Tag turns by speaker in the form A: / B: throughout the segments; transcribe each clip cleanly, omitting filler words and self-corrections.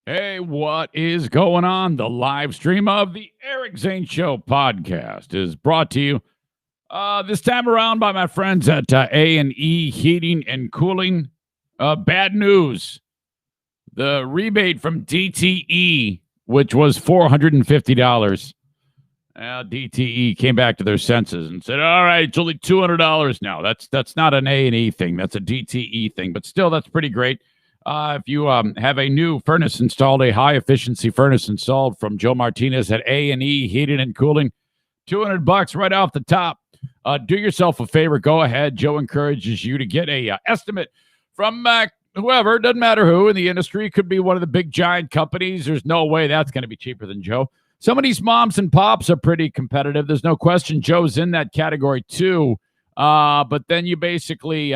A: Hey, what is going on? The live stream of the Eric Zane Show podcast is brought to you this time around by my friends at A&E Heating and Cooling. Bad news. The rebate from DTE, which was $450, DTE came back to their senses and said, all right, it's only $200 now. That's not an A&E thing. That's a DTE thing. But still, that's pretty great. If you have a new furnace installed, a high-efficiency furnace installed from Joe Martinez at A&E Heating and Cooling, $200 right off the top. Do yourself a favor. Go ahead. Joe encourages you to get a estimate from whoever. Doesn't matter who in the industry. Could be one of the big giant companies. There's no way that's going to be cheaper than Joe. Some of these moms and pops are pretty competitive. There's no question Joe's in that category too. But then you basically...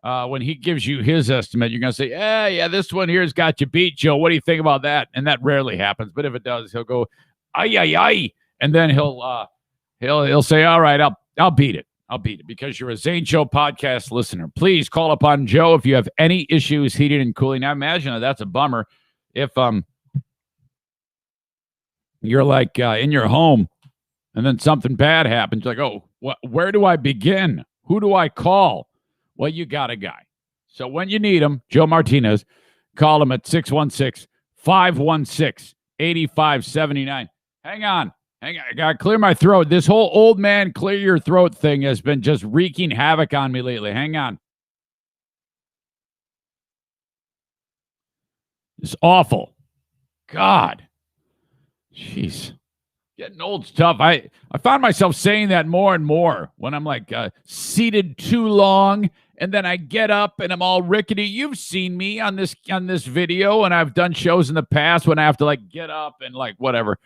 A: when he gives you his estimate, you're going to say, yeah, this one here's got you beat, Joe. What do you think about that? And that rarely happens. But if it does, he'll go, ay. And then he'll say, all right, I'll beat it. I'll beat it because you're a Zane Show podcast listener. Please call upon Joe if you have any issues heating and cooling. I imagine that's a bummer if you're like in your home and then something bad happens. Like, oh, where do I begin? Who do I call? Well, you got a guy. So when you need him, Joe Martinez, call him at 616-516-8579. Hang on. I got to clear my throat. This whole old man clear your throat thing has been just wreaking havoc on me lately. Hang on. It's awful. God. Jeez. Getting old's tough. I found myself saying that more and more when I'm like seated too long. And then I get up and I'm all rickety. You've seen me on this video, and I've done shows in the past when I have to like get up and like whatever,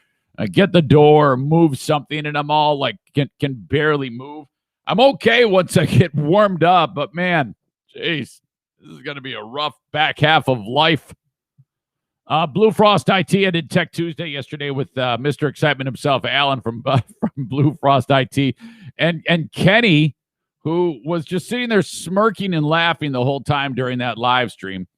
A: get the door, move something, and I'm all like can barely move. I'm okay once I get warmed up, but man, jeez, this is gonna be a rough back half of life. Blue Frost IT. I did Tech Tuesday yesterday with Mr. Excitement himself, Alan from Blue Frost IT, and Kenny, who was just sitting there smirking and laughing the whole time during that live stream.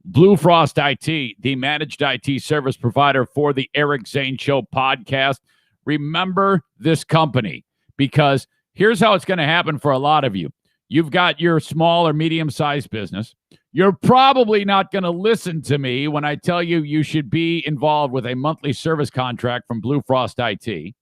A: Blue Frost IT, the managed IT service provider for the Eric Zane Show podcast. Remember this company, because here's how it's going to happen for a lot of you. You've got your small or medium-sized business. You're probably not going to listen to me when I tell you you should be involved with a monthly service contract from Blue Frost IT.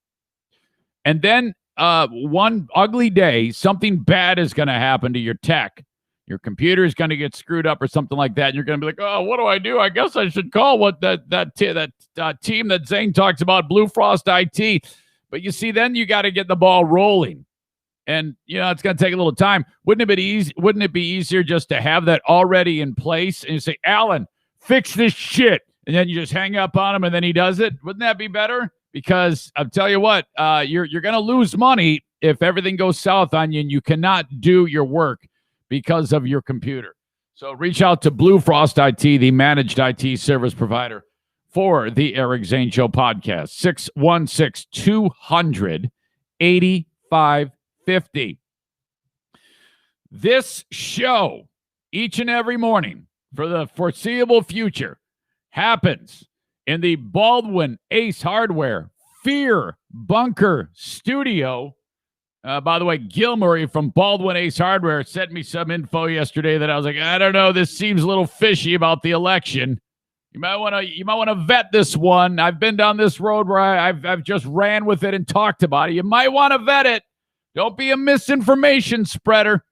A: And then one ugly day, something bad is going to happen to your tech. Your computer is going to get screwed up or something like that. And you're going to be like, oh, what do I do? I guess I should call that team that Zane talks about, Blue Frost IT. But you see, then you got to get the ball rolling. And, it's going to take a little time. Wouldn't it be easier just to have that already in place and you say, Alan, fix this shit. And then you just hang up on him and then he does it. Wouldn't that be better? Because I'll tell you what, you're going to lose money if everything goes south on you and you cannot do your work because of your computer. So reach out to Blue Frost IT, the managed IT service provider for the Eric Zane Show podcast. 616-200-8550. This show, each and every morning for the foreseeable future, happens in the Baldwin Ace Hardware Fear Bunker Studio. By the way, Gil Murray from Baldwin Ace Hardware sent me some info yesterday that I was like, I don't know, this seems a little fishy about the election. You might want to vet this one. I've been down this road where I've just ran with it and talked about it. You might want to vet it. Don't be a misinformation spreader.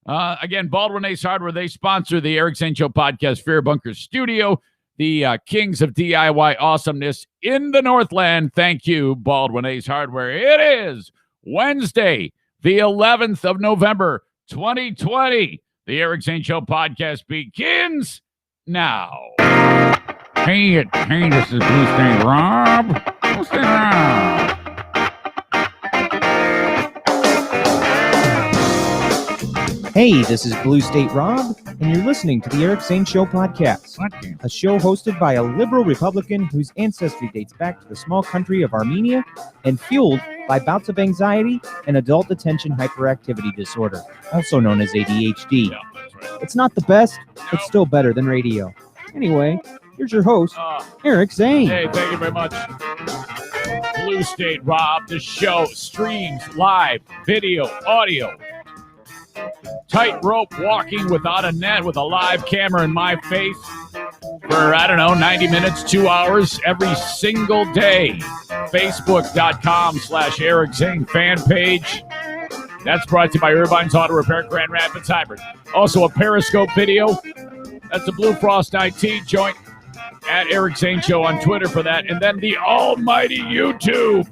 A: Again, Baldwin Ace Hardware, they sponsor the Eric Zane Show podcast, Fear Bunker Studio, the kings of DIY awesomeness in the Northland. Thank you, Baldwin Ace Hardware. It is Wednesday, the 11th of November, 2020. The Eric Zane Show podcast begins now. Hey, this is Blue State Rob. Blue State Rob.
B: Hey, this is Blue State Rob, and you're listening to the Eric Zane Show podcast, a show hosted by a liberal Republican whose ancestry dates back to the small country of Armenia and fueled by bouts of anxiety and adult attention hyperactivity disorder, also known as ADHD. It's not the best, it's still better than radio. Anyway, here's your host, Eric Zane.
A: Hey, thank you very much. Blue State Rob, the show streams live, video, audio. Tightrope walking without a net with a live camera in my face for, 90 minutes, 2 hours every single day. Facebook.com/Eric Zane fan page. That's brought to you by Irvine's Auto Repair, Grand Rapids Hybrid. Also a Periscope video. That's the Blue Frost IT joint. At Eric Zane Show on Twitter for that. And then the almighty YouTube.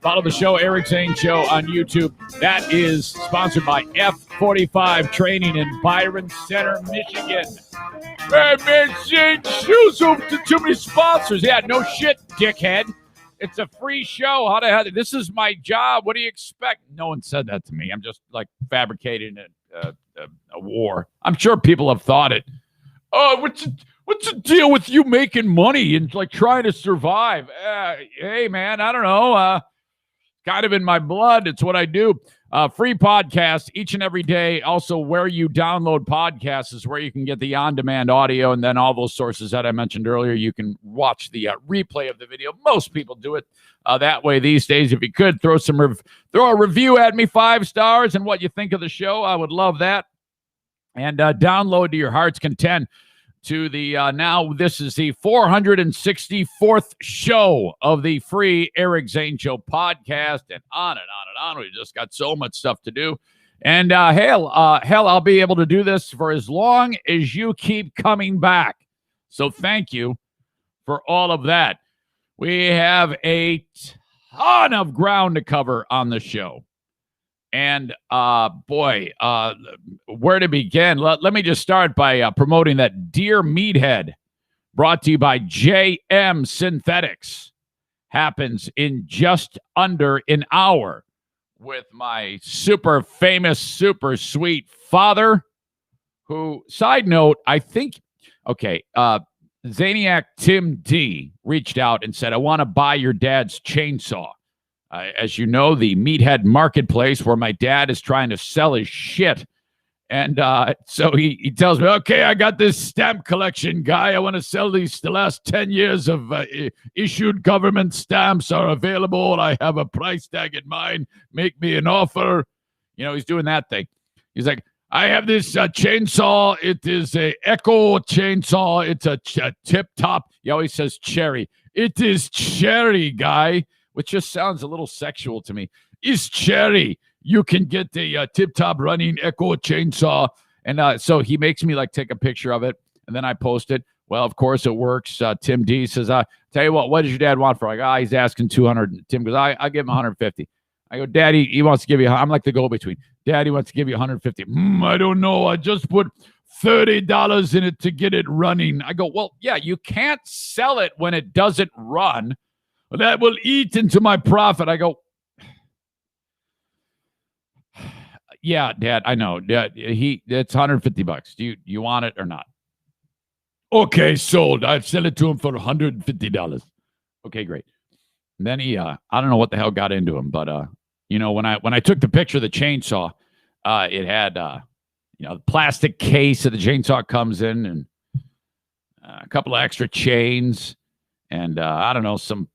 A: Follow the show, Eric Zane Show on YouTube. That is sponsored by F45 Training in Byron Center, Michigan. Hey, man, Zane, shoes over to too many sponsors. Yeah, no shit, dickhead. It's a free show. How the hell? This is my job. What do you expect? No one said that to me. I'm just like fabricating a war. I'm sure people have thought it. Oh, what's the deal with you making money and like trying to survive? Hey, man, I don't know. Kind of in my blood. It's what I do. Free podcast each and every day. Also, where you download podcasts is where you can get the on-demand audio, and then all those sources that I mentioned earlier. You can watch the replay of the video. Most people do it that way these days. If you could throw a review at me, 5 stars, and what you think of the show, I would love that. And download to your heart's content. To the now this is the 464th show of the free Eric Zane Show podcast, and on and on and on. We just got so much stuff to do. And hell, I'll be able to do this for as long as you keep coming back. So thank you for all of that. We have a ton of ground to cover on the show. And, where to begin? Let me just start by promoting that Dear Meathead, brought to you by JM Synthetics, happens in just under an hour with my super famous, super sweet father, who, side note, I think, Zaniac Tim D reached out and said, I want to buy your dad's chainsaw. As you know, the Meathead Marketplace, where my dad is trying to sell his shit. And so he tells me, okay, I got this stamp collection, guy. I want to sell these. The last 10 years of issued government stamps are available. I have a price tag in mind. Make me an offer. You know, he's doing that thing. He's like, I have this chainsaw. It is a Echo chainsaw. It's a tip top. He always says cherry. It is cherry, guy. Which just sounds a little sexual to me. Is cherry. You can get the tip-top running Echo chainsaw. And so he makes me like take a picture of it, and then I post it. Well, of course it works. Tim D says, tell you what does your dad want for? He's asking 200. Tim goes, I give him 150. I go, Daddy, he wants to give you, I'm like the go-between. Daddy wants to give you 150. I don't know. I just put $30 in it to get it running. I go, well, yeah, you can't sell it when it doesn't run. That will eat into my profit. I go, yeah, Dad, I know. Dad, it's $150. Do you want it or not? Okay, sold. I'd sell it to him for $150. Okay, great. And then he, I don't know what the hell got into him, but when I took the picture of the chainsaw, it had the plastic case that the chainsaw comes in, and a couple of extra chains, and I don't know, some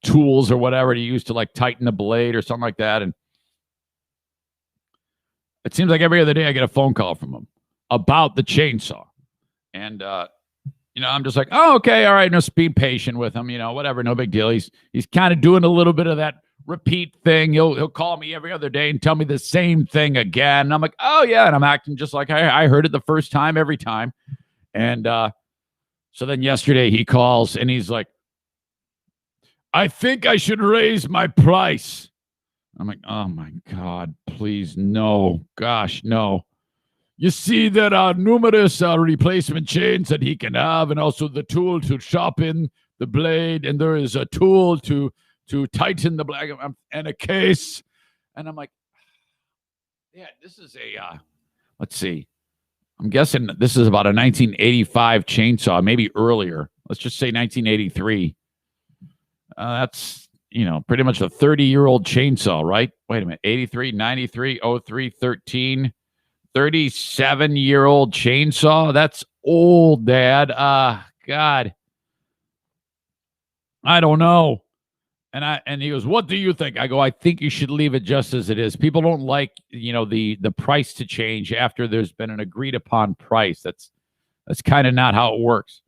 A: tools or whatever to use to like tighten the blade or something like that. And it seems like every other day I get a phone call from him about the chainsaw. And, I'm just like, oh, okay. All right. Just be patient with him, whatever. No big deal. He's kind of doing a little bit of that repeat thing. He'll call me every other day and tell me the same thing again. And I'm like, oh yeah. And I'm acting just like I heard it the first time, every time. And, so then yesterday he calls and he's like, I think I should raise my price. I'm like, oh my God, please, no. Gosh, no. You see, there are numerous replacement chains that he can have, and also the tool to sharpen the blade, and there is a tool to tighten the blade, and a case. And I'm like, yeah, this is let's see. I'm guessing this is about a 1985 chainsaw, maybe earlier. Let's just say 1983. That's, pretty much a 30-year-old chainsaw, right? Wait a minute. 83, 93, 03, 13, 37-year-old chainsaw. That's old, Dad. God. I don't know. And he goes, what do you think? I go, I think you should leave it just as it is. People don't like, the price to change after there's been an agreed upon price. That's kind of not how it works.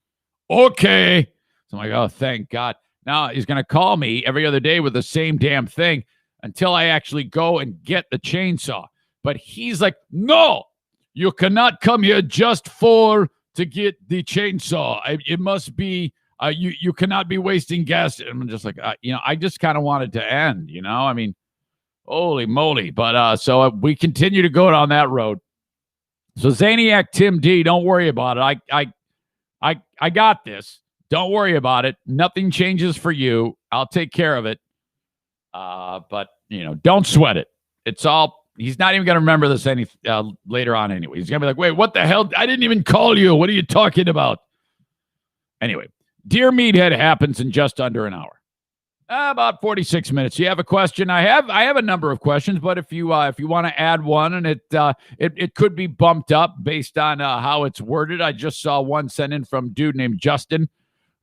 A: Okay. So I'm like, oh, thank God. Now he's going to call me every other day with the same damn thing until I actually go and get the chainsaw. But he's like, no, you cannot come here just to get the chainsaw. It must be, you cannot be wasting gas. And I'm just like, I just kind of wanted to end, I mean, holy moly. But so we continue to go down that road. So Zaniac Tim D, don't worry about it. I got this. Don't worry about it. Nothing changes for you. I'll take care of it. But don't sweat it. It's all. He's not even going to remember this later on anyway. He's going to be like, wait, what the hell? I didn't even call you. What are you talking about? Anyway, Dear Meathead happens in just under an hour. About 46 minutes. You have a question? I have a number of questions, but if you want to add one, and it could be bumped up based on how it's worded. I just saw one sent in from a dude named Justin,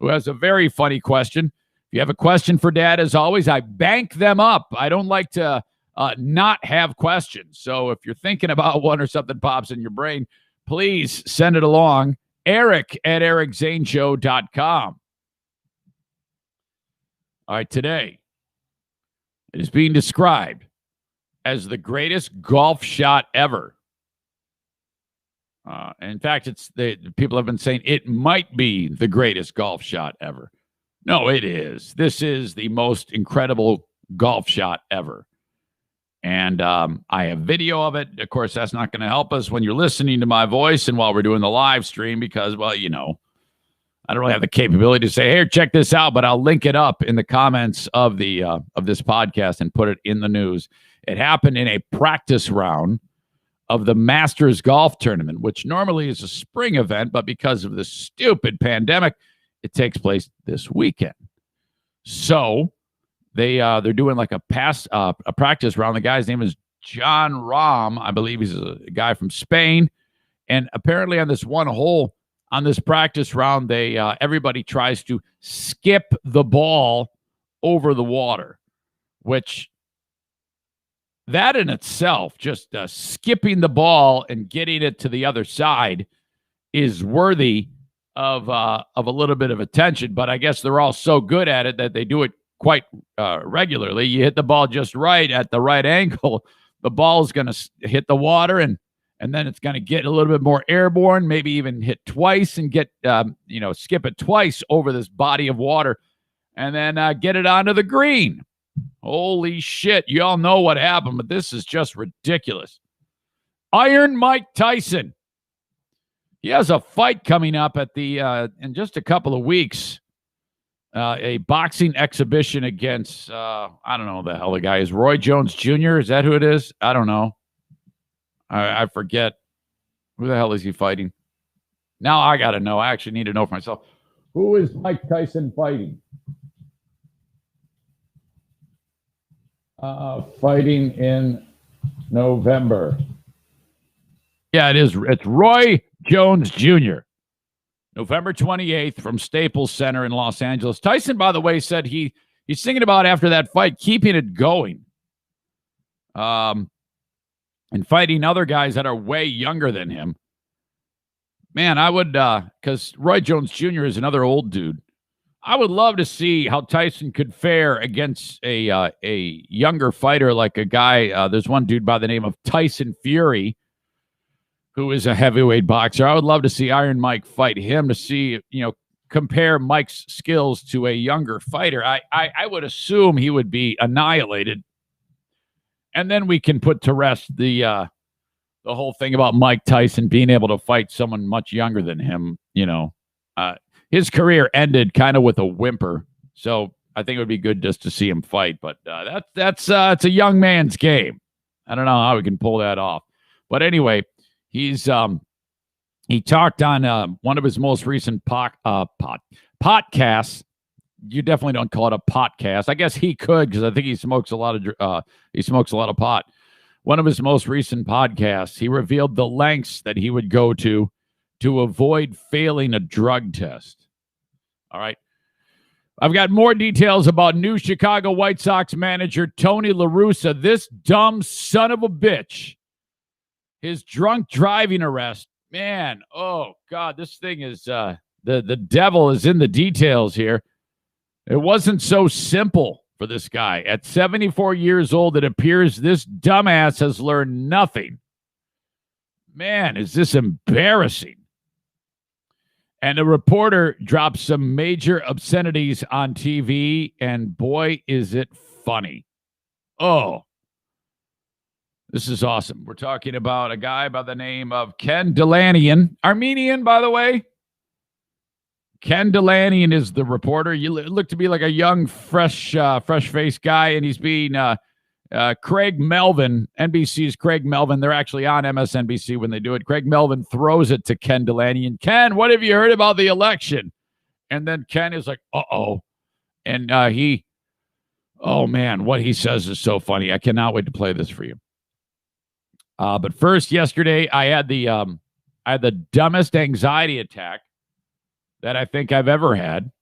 A: who has a very funny question. If you have a question for Dad, as always, I bank them up. I don't like to not have questions. So if you're thinking about one or something pops in your brain, please send it along. Eric@ericzaneshow.com. All right, today it is being described as the greatest golf shot ever. In fact, people have been saying it might be the greatest golf shot ever. No, it is. This is the most incredible golf shot ever. And I have video of it. Of course, that's not going to help us when you're listening to my voice and while we're doing the live stream because, well, I don't really have the capability to say, "Here, check this out," but I'll link it up in the comments of the of this podcast and put it in the news. It happened in a practice round of the Masters Golf Tournament, which normally is a spring event, but because of the stupid pandemic, it takes place this weekend. So they're doing like a practice round. The guy's name is John Rahm. I believe he's a guy from Spain. And apparently on this one hole on this practice round, everybody tries to skip the ball over the water, which that in itself, just skipping the ball and getting it to the other side is worthy of a little bit of attention. But I guess they're all so good at it that they do it quite regularly. You hit the ball just right at the right angle, the ball is going to hit the water and then it's going to get a little bit more airborne, maybe even hit twice and get, skip it twice over this body of water and then get it onto the green. Holy shit. You all know what happened, but this is just ridiculous. Iron Mike Tyson. He has a fight coming up at in just a couple of weeks. A boxing exhibition against, I don't know who the hell the guy is. Roy Jones Jr. Is that who it is? I don't know. I forget. Who the hell is he fighting? Now I got to know. I actually need to know for myself. Who is Mike Tyson fighting? Fighting in November. Yeah, it is. It's Roy Jones Jr. November 28th from Staples Center in Los Angeles. Tyson, by the way, said he's thinking about after that fight keeping it going. And fighting other guys that are way younger than him. Man, I would, because Roy Jones Jr. is another old dude. I would love to see how Tyson could fare against a younger fighter like a guy. There's one dude by the name of Tyson Fury, who is a heavyweight boxer. I would love to see Iron Mike fight him to see, compare Mike's skills to a younger fighter. I would assume he would be annihilated. And then we can put to rest the whole thing about Mike Tyson being able to fight someone much younger than him. His career ended kind of with a whimper. So I think it would be good just to see him fight. But it's a young man's game. I don't know how we can pull that off. But anyway, he talked on one of his most recent podcasts. You definitely don't call it a podcast. I guess he could because I think he smokes a lot of pot. One of his most recent podcasts, he revealed the lengths that he would go to avoid failing a drug test. All right. I've got more details about new Chicago White Sox manager Tony Larussa. This dumb son of a bitch. His drunk driving arrest. Man, oh, God, this thing is, the devil is in the details here. It wasn't so simple for this guy. At 74 years old, it appears this dumbass has learned nothing. Man, is this embarrassing. And a reporter dropped some major obscenities on TV, and boy, is it funny. Oh, this is awesome. We're talking about a guy by the name of Ken Delanian, Armenian, by the way. Ken Delanian is the reporter. You look to be like a young, fresh-faced guy, and he's being Craig Melvin, NBC's Craig Melvin. They're actually on MSNBC when they do it. Craig Melvin throws it to Ken Delanian. Ken, what have you heard about the election? And then Ken is like, uh-oh. And oh, man, what he says is so funny. I cannot wait to play this for you. But first, yesterday, I had the dumbest anxiety attack that I think I've ever had.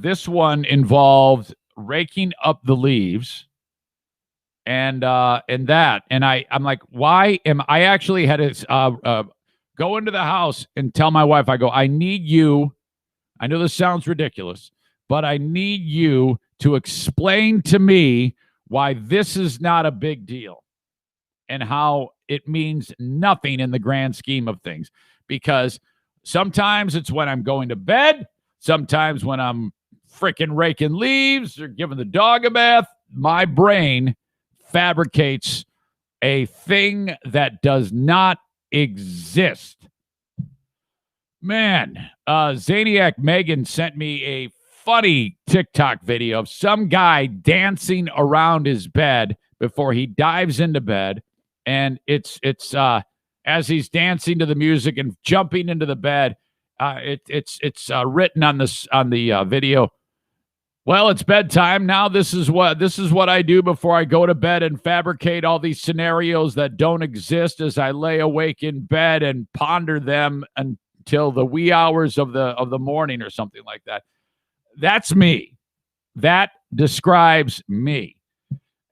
A: This one involved raking up the leaves, and I'm like, why am I actually had to go into the house and tell my wife, I go, I need you. I know this sounds ridiculous, but I need you to explain to me why this is not a big deal and how it means nothing in the grand scheme of things. Because sometimes it's when I'm going to bed, sometimes when I'm freaking raking leaves or giving the dog a bath, my brain fabricates a thing that does not exist. Man, Zaniac Megan sent me a funny TikTok video of some guy dancing around his bed before he dives into bed. And it's as he's dancing to the music and jumping into the bed, it's written on the video. Well, it's bedtime now. This is what I do before I go to bed and fabricate all these scenarios that don't exist as I lay awake in bed and ponder them until the wee hours of the morning or something like that. That's me. That describes me.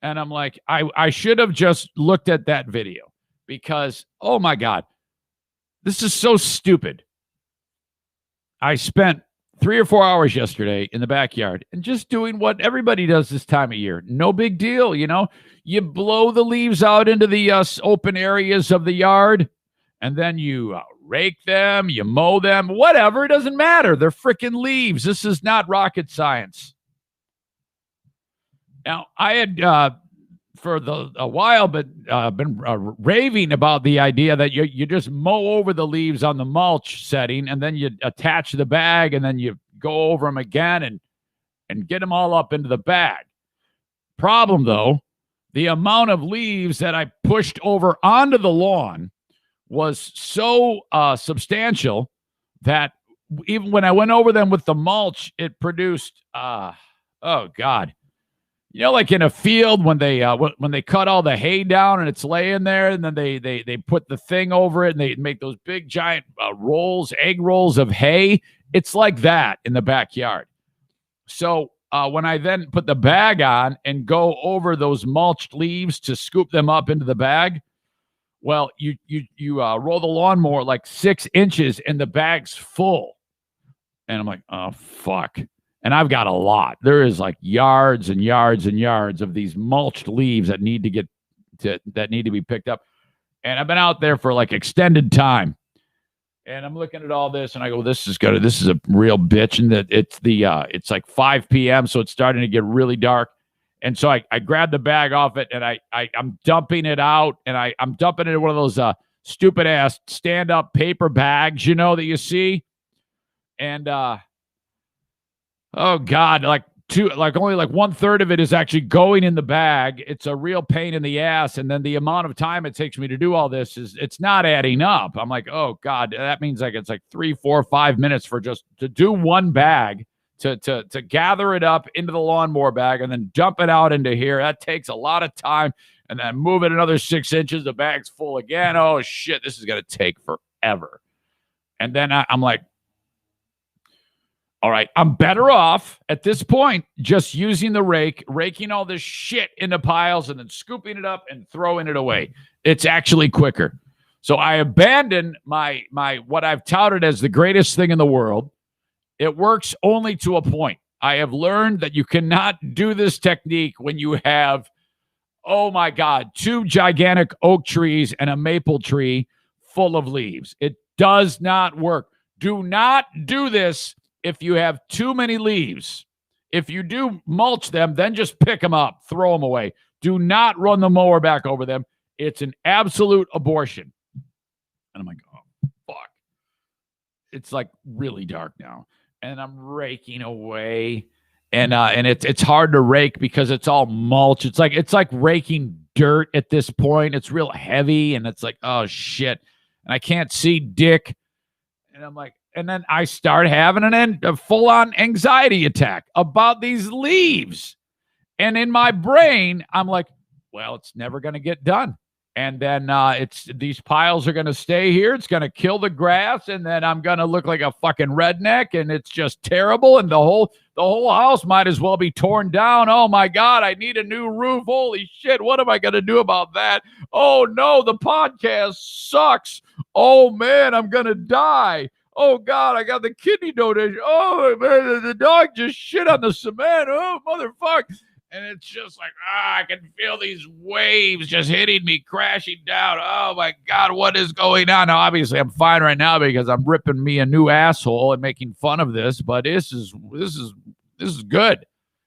A: And I'm like, I should have just looked at that video because, oh my God, this is so stupid. I spent 3 or 4 hours yesterday in the backyard and just doing what everybody does this time of year. No big deal, you know. You blow the leaves out into the open areas of the yard, and then you rake them, you mow them, whatever. It doesn't matter. They're freaking leaves. This is not rocket science. Now, I had for a while been raving about the idea that you just mow over the leaves on the mulch setting, and then you attach the bag, and then you go over them again and get them all up into the bag. Problem, though, the amount of leaves that I pushed over onto the lawn was so substantial that even when I went over them with the mulch, it produced, oh, God. You know, like in a field when they cut all the hay down and it's laying there, and then they put the thing over it and they make those big giant egg rolls of hay. It's like that in the backyard. So when I then put the bag on and go over those mulched leaves to scoop them up into the bag, well, you roll the lawnmower like 6 inches and the bag's full. And I'm like, oh, fuck. And I've got a lot. There is like yards and yards and yards of these mulched leaves that need to be picked up. And I've been out there for like extended time. And I'm looking at all this and I go, this is a real bitch. And that it's like 5 p.m. So it's starting to get really dark. And so I grabbed the bag off it and I'm dumping it out, and I'm dumping it in one of those stupid ass stand-up paper bags, you know, that you see. And oh God, only like 1/3 of it is actually going in the bag. It's a real pain in the ass. And then the amount of time it takes me to do all this it's not adding up. I'm like, oh God, that means like it's like 3, 4, 5 minutes for just to do one bag, to gather it up into the lawnmower bag and then dump it out into here. That takes a lot of time. And then move it another 6 inches, the bag's full again. Oh shit, this is gonna take forever. And then I'm like, All right, I'm better off at this point just using the rake, raking all this shit into piles and then scooping it up and throwing it away. It's actually quicker. So I abandon my what I've touted as the greatest thing in the world. It works only to a point. I have learned that you cannot do this technique when you have, oh my God, 2 gigantic oak trees and a maple tree full of leaves. It does not work. Do not do this if you have too many leaves. If you do mulch them, then just pick them up, throw them away. Do not run the mower back over them. It's an absolute abortion. And I'm like, oh, fuck. It's like really dark now. And I'm raking away. And it's hard to rake because it's all mulch. It's like raking dirt at this point. It's real heavy. And it's like, oh, shit. And I can't see dick. And I'm like, and then I start having a full-on anxiety attack about these leaves. And in my brain, I'm like, well, it's never going to get done. And then these piles are going to stay here. It's going to kill the grass. And then I'm going to look like a fucking redneck. And it's just terrible. And the whole house might as well be torn down. Oh, my God, I need a new roof. Holy shit, what am I going to do about that? Oh, no, the podcast sucks. Oh, man, I'm going to die. Oh, God, I got the kidney donation. Oh, man, the dog just shit on the cement. Oh, motherfucker. And it's just like, I can feel these waves just hitting me, crashing down. Oh, my God, what is going on? Now, obviously, I'm fine right now because I'm ripping me a new asshole and making fun of this. But this is good.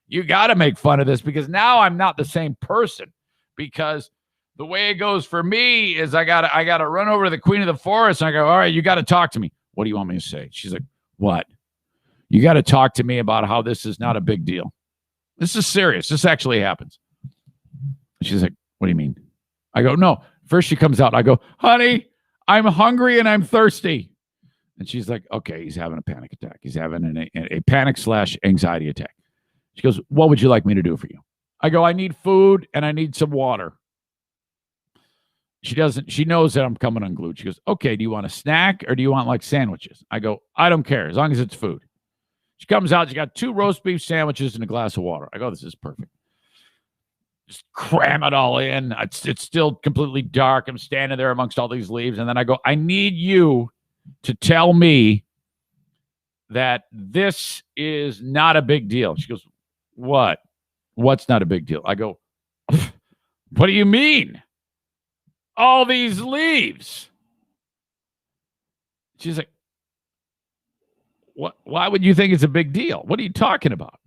A: You got to make fun of this because now I'm not the same person. Because the way it goes for me is I gotta run over to the queen of the forest and I go, all right, you got to talk to me. What do you want me to say? She's like, what? You got to talk to me about how this is not a big deal. This is serious. This actually happens. She's like, what do you mean? I go, no. First she comes out. I go, honey, I'm hungry and I'm thirsty. And she's like, okay, he's having a panic attack. He's having a panic/anxiety attack. She goes, what would you like me to do for you? I go, I need food and I need some water. She knows that I'm coming unglued. She goes, okay, do you want a snack or do you want like sandwiches? I go, I don't care as long as it's food. She comes out. She got 2 roast beef sandwiches and a glass of water. I go, this is perfect. Just cram it all in. It's still completely dark. I'm standing there amongst all these leaves. And then I go, I need you to tell me that this is not a big deal. She goes, what? What's not a big deal? I go, what do you mean? All these leaves. She's like, what? Why would you think it's a big deal? What are you talking about?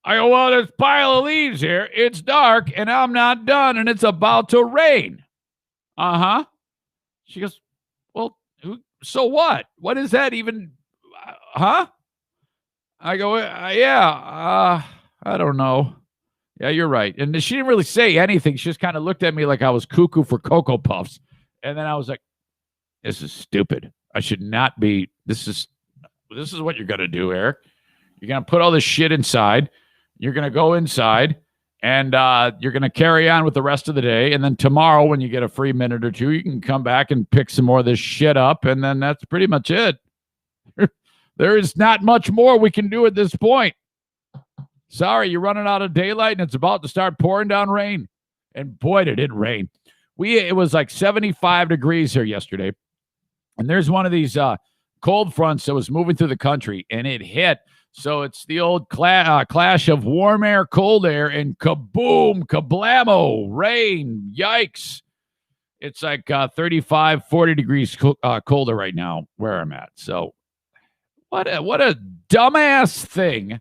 A: I go, well, there's a pile of leaves here. It's dark, and I'm not done, and it's about to rain. Uh-huh. She goes, well, so what? What is that even? Huh? I go, yeah, I don't know. Yeah, you're right. And she didn't really say anything. She just kind of looked at me like I was cuckoo for Cocoa Puffs. And then I was like, this is stupid. I should not be. This is what you're going to do, Eric. You're going to put all this shit inside. You're going to go inside and you're going to carry on with the rest of the day. And then tomorrow, when you get a free minute or two, you can come back and pick some more of this shit up. And then that's pretty much it. There is not much more we can do at this point. Sorry, you're running out of daylight and it's about to start pouring down rain. And boy, did it rain. It was like 75 degrees here yesterday. And there's one of these cold fronts that was moving through the country and it hit. So it's the old clash of warm air, cold air, and kaboom, kablamo, rain, yikes. It's like 35, 40 degrees colder right now where I'm at. So what a dumbass thing.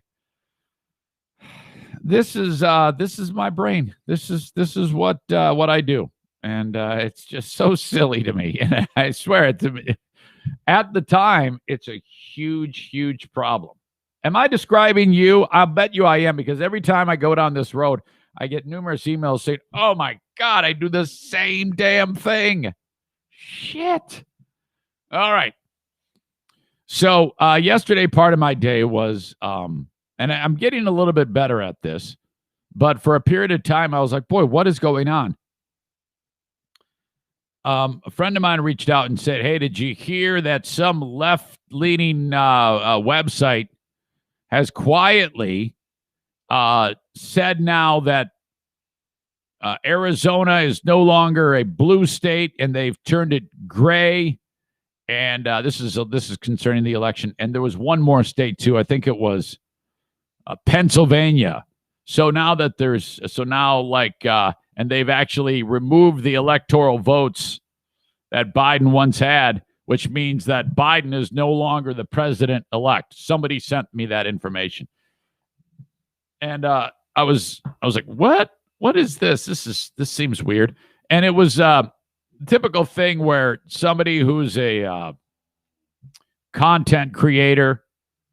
A: This is my brain. This is what I do. And it's just so silly to me. And I swear it to me. At the time, it's a huge, huge problem. Am I describing you? I bet you I am, because every time I go down this road, I get numerous emails saying, oh my God, I do the same damn thing. Shit. All right. So yesterday, part of my day was, and I'm getting a little bit better at this, but for a period of time, I was like, boy, what is going on? A friend of mine reached out and said, hey, did you hear that some left-leaning website has quietly said now that Arizona is no longer a blue state, and they've turned it gray. And this is concerning the election. And there was one more state too. I think it was Pennsylvania. So now that and they've actually removed the electoral votes that Biden once had, which means that Biden is no longer the president-elect. Somebody sent me that information. And I was like, what? What is this? This seems weird. And it was a typical thing where somebody who's a content creator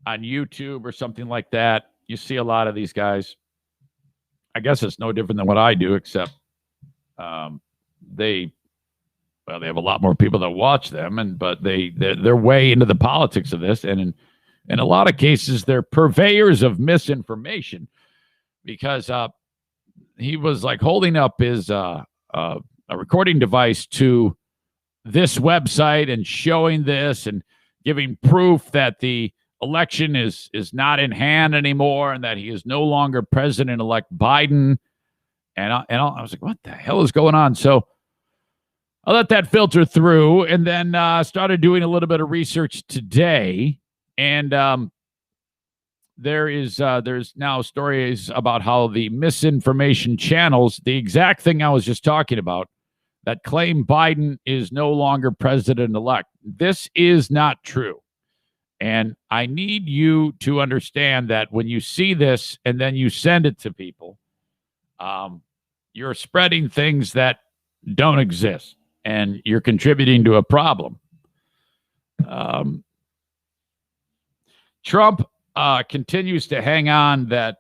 A: on YouTube or something like that, you see a lot of these guys. I guess it's no different than what I do, except they have a lot more people that watch them, but they're way into the politics of this, and in a lot of cases, they're purveyors of misinformation, because he was like holding up his a recording device to this website and showing this and giving proof that the election is not in hand anymore and that he is no longer President-elect Biden. And I was like, what the hell is going on? So I let that filter through, and then started doing a little bit of research today. And there's now stories about how the misinformation channels, the exact thing I was just talking about, that claim Biden is no longer president-elect. This is not true. And I need you to understand that when you see this and then you send it to people, you're spreading things that don't exist, and you're contributing to a problem. Trump continues to hang on that,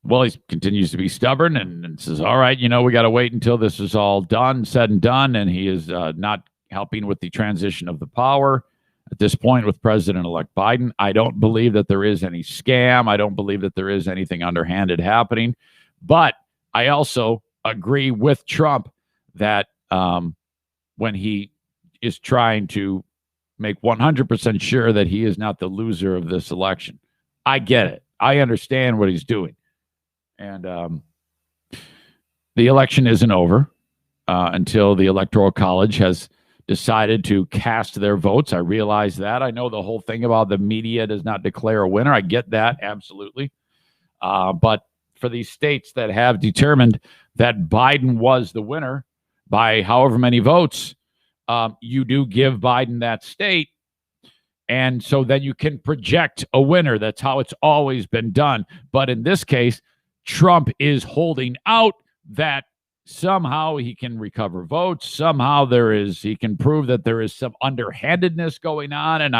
A: he continues to be stubborn and says, all right, we got to wait until this is all said and done. And he is not helping with the transition of the power at this point with President-elect Biden. I don't believe that there is any scam. I don't believe that there is anything underhanded happening. But I also agree with Trump that when he is trying to make 100% sure that he is not the loser of this election. I get it. I understand what he's doing. And the election isn't over until the Electoral College has decided to cast their votes. I realize that. I know the whole thing about the media does not declare a winner. I get that, absolutely. But for these states that have determined that Biden was the winner by however many votes, you do give Biden that state. And so then you can project a winner. That's how it's always been done. But in this case, Trump is holding out that somehow he can recover votes. Somehow he can prove that there is some underhandedness going on. And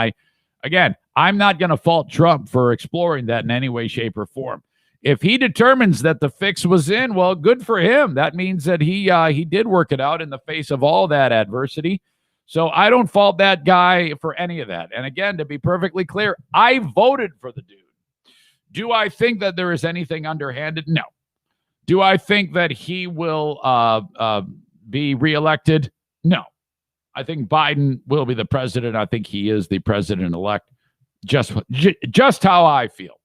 A: I'm not going to fault Trump for exploring that in any way, shape, or form. If he determines that the fix was in, well, good for him. That means that he did work it out in the face of all that adversity. So I don't fault that guy for any of that. And again, to be perfectly clear, I voted for the dude. Do I think that there is anything underhanded? No. Do I think that he will be reelected? No. I think Biden will be the president. I think he is the president-elect. Just how I feel.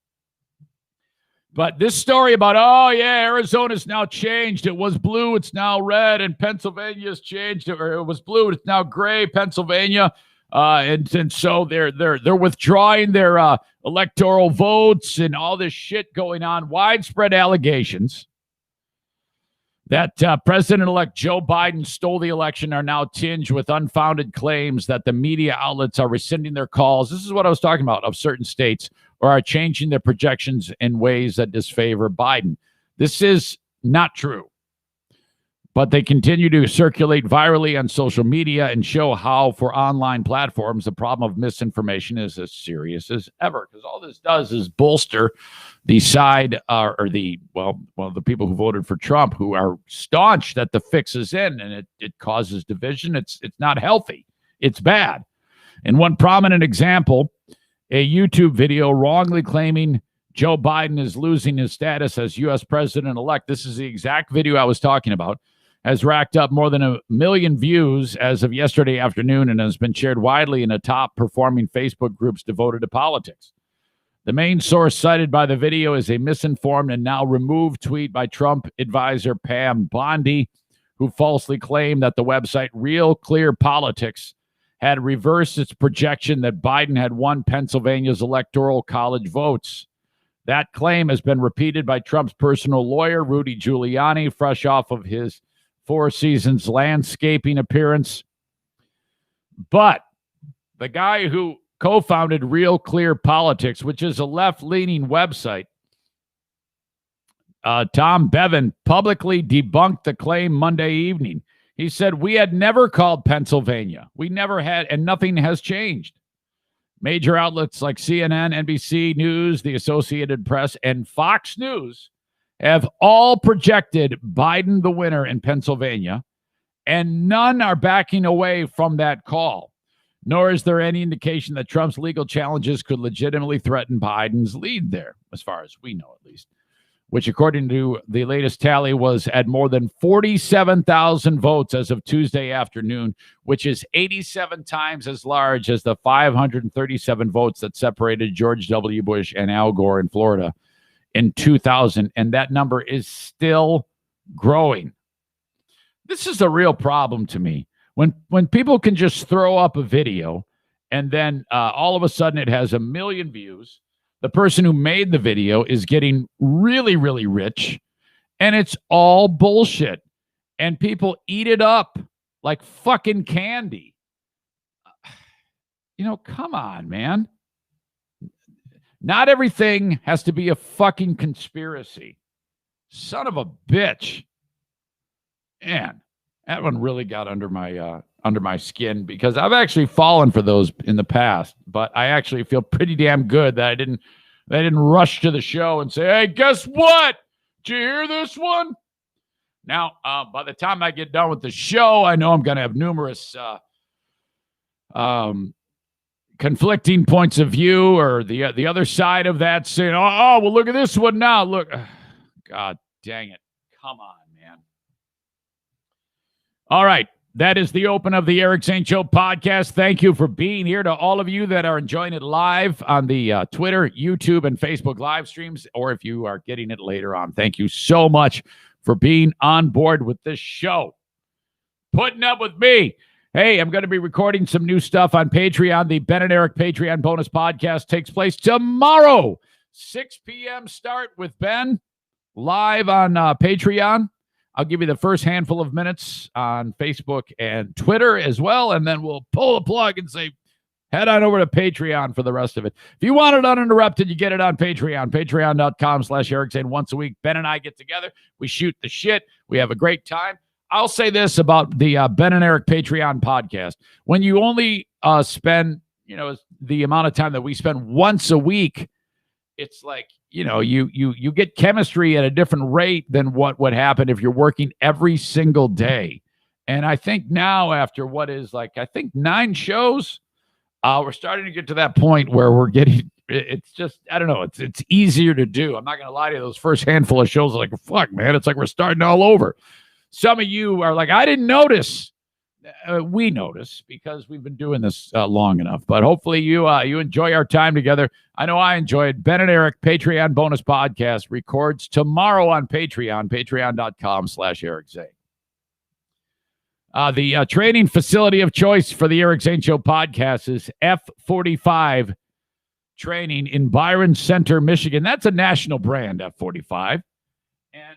A: But this story about, Arizona's now changed. It was blue, it's now red, and Pennsylvania's changed. Or it was blue, it's now gray, Pennsylvania. And so they're withdrawing their electoral votes and all this shit going on. Widespread allegations that President-elect Joe Biden stole the election are now tinged with unfounded claims that the media outlets are rescinding their calls. This is what I was talking about, of certain states, or are changing their projections in ways that disfavor Biden. This is not true. But they continue to circulate virally on social media and show how, for online platforms, the problem of misinformation is as serious as ever. Because all this does is bolster the side, the people who voted for Trump, who are staunch that the fix is in, and it causes division. It's not healthy. It's bad. And one prominent example, a YouTube video wrongly claiming Joe Biden is losing his status as U.S. president-elect. This is the exact video I was talking about. has racked up more than 1 million views as of yesterday afternoon and has been shared widely in the top-performing Facebook groups devoted to politics. The main source cited by the video is a misinformed and now removed tweet by Trump advisor Pam Bondi, who falsely claimed that the website Real Clear Politics had reversed its projection that Biden had won Pennsylvania's electoral college votes. That claim has been repeated by Trump's personal lawyer, Rudy Giuliani, fresh off of his Four Seasons landscaping appearance. But the guy who co-founded Real Clear Politics, which is a left-leaning website, Tom Bevan, publicly debunked the claim Monday evening. He said, "We had never called Pennsylvania. We never had, and nothing has changed." Major outlets like CNN, NBC News, the Associated Press, and Fox News have all projected Biden the winner in Pennsylvania, and none are backing away from that call. Nor is there any indication that Trump's legal challenges could legitimately threaten Biden's lead there, as far as we know at least, which according to the latest tally was at more than 47,000 votes as of Tuesday afternoon, which is 87 times as large as the 537 votes that separated George W. Bush and Al Gore in Florida in 2000, and that number is still growing. This is a real problem to me. When people can just throw up a video and then all of a sudden it has 1 million views, the person who made the video is getting really, really rich, and it's all bullshit, and people eat it up like fucking candy. Come on, man. Not everything has to be a fucking conspiracy. Son of a bitch. Man, that one really got under my skin, because I've actually fallen for those in the past, but I actually feel pretty damn good that I didn't rush to the show and say, "Hey, guess what? Did you hear this one?" Now, by the time I get done with the show, I know I'm going to have numerous conflicting points of view, or the other side of that saying, oh, well, look at this one now. Look, God dang it. Come on, man. All right. That is the open of the Eric Zane Show podcast. Thank you for being here. To all of you that are enjoying it live on the Twitter, YouTube, and Facebook live streams, or if you are getting it later on, thank you so much for being on board with this show. Putting up with me. Hey, I'm going to be recording some new stuff on Patreon. The Ben and Eric Patreon bonus podcast takes place tomorrow. 6 p.m. start with Ben live on Patreon. I'll give you the first handful of minutes on Facebook and Twitter as well, and then we'll pull the plug and say, head on over to Patreon for the rest of it. If you want it uninterrupted, you get it on Patreon, patreon.com/Eric Zane. Once a week, Ben and I get together. We shoot the shit. We have a great time. I'll say this about the Ben and Eric Patreon podcast. When you only spend, the amount of time that we spend once a week, it's like, you get chemistry at a different rate than what would happen if you're working every single day. And I think now, after what is 9 shows, we're starting to get to that point where we're getting, it's just, I don't know, it's easier to do. I'm not going to lie to you. Those first handful of shows are like, fuck, man, it's like we're starting all over. Some of you are like, I didn't notice. We notice because we've been doing this long enough. But hopefully you enjoy our time together. I know I enjoyed. Ben and Eric Patreon bonus podcast records tomorrow on Patreon, patreon.com/Eric Zane. The training facility of choice for the Eric Zane Show podcast is F45 Training in Byron Center, Michigan. That's a national brand, F45. And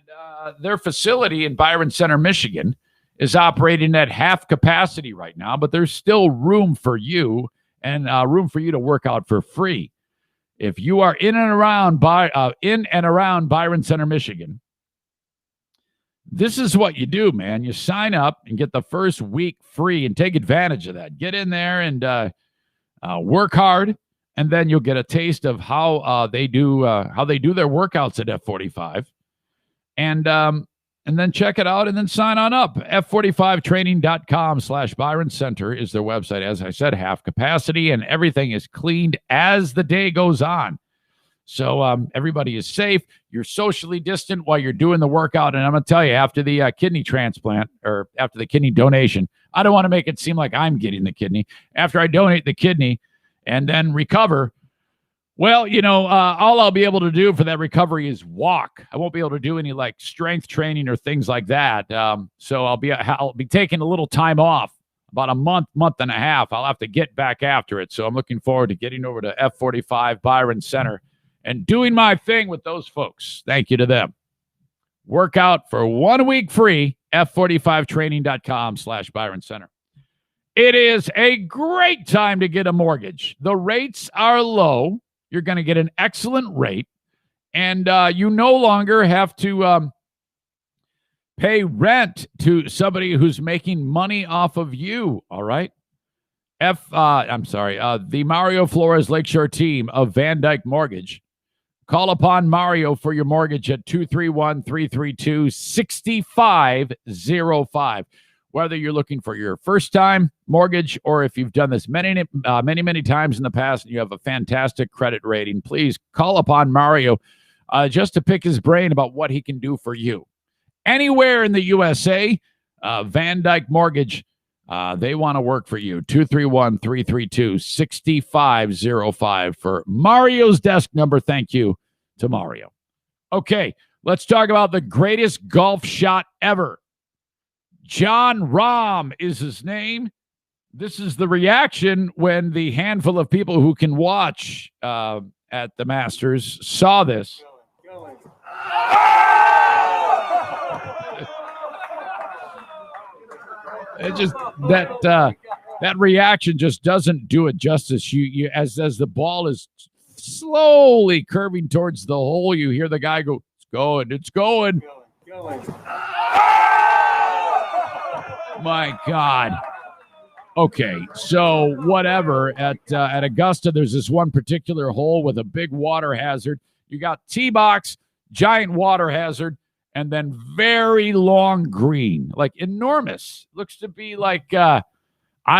A: their facility in Byron Center, Michigan, is operating at half capacity right now, but there's still room for you and room for you to work out for free. If you are in and around Byron Center, Michigan, this is what you do, man. You sign up and get the first week free and take advantage of that. Get in there and work hard, and then you'll get a taste of how they do their workouts at F45. And then check it out and then sign on up. F45training.com/Byron Center is their website. As I said, half capacity, and everything is cleaned as the day goes on. So everybody is safe. You're socially distant while you're doing the workout. And I'm going to tell you, after the kidney transplant or after the kidney donation, I don't want to make it seem like I'm getting the kidney. After I donate the kidney and then recover, well, all I'll be able to do for that recovery is walk. I won't be able to do any like strength training or things like that. So I'll be taking a little time off, about a month and a half. I'll have to get back after it. So I'm looking forward to getting over to F45 Byron Center and doing my thing with those folks. Thank you to them. Workout for 1 week free, F45training.com/Byron Center. It is a great time to get a mortgage. The rates are low. You're going to get an excellent rate, and you no longer have to pay rent to somebody who's making money off of you, all right? The Mario Flores Lakeshore team of Van Dyke Mortgage. Call upon Mario for your mortgage at 231-332-6505. Whether you're looking for your first-time mortgage or if you've done this many times in the past and you have a fantastic credit rating, please call upon Mario just to pick his brain about what he can do for you. Anywhere in the USA, Van Dyke Mortgage, they want to work for you. 231-332-6505 for Mario's desk number. Thank you to Mario. Okay, let's talk about the greatest golf shot ever. John Rahm is his name. This is the reaction when the handful of people who can watch at the Masters saw this. It just that reaction just doesn't do it justice. You as the ball is slowly curving towards the hole, you hear the guy go, "It's going." My God. Okay, so whatever. At Augusta, there's this one particular hole with a big water hazard. You got tee box, giant water hazard, and then very long green, like enormous. Looks to be like, I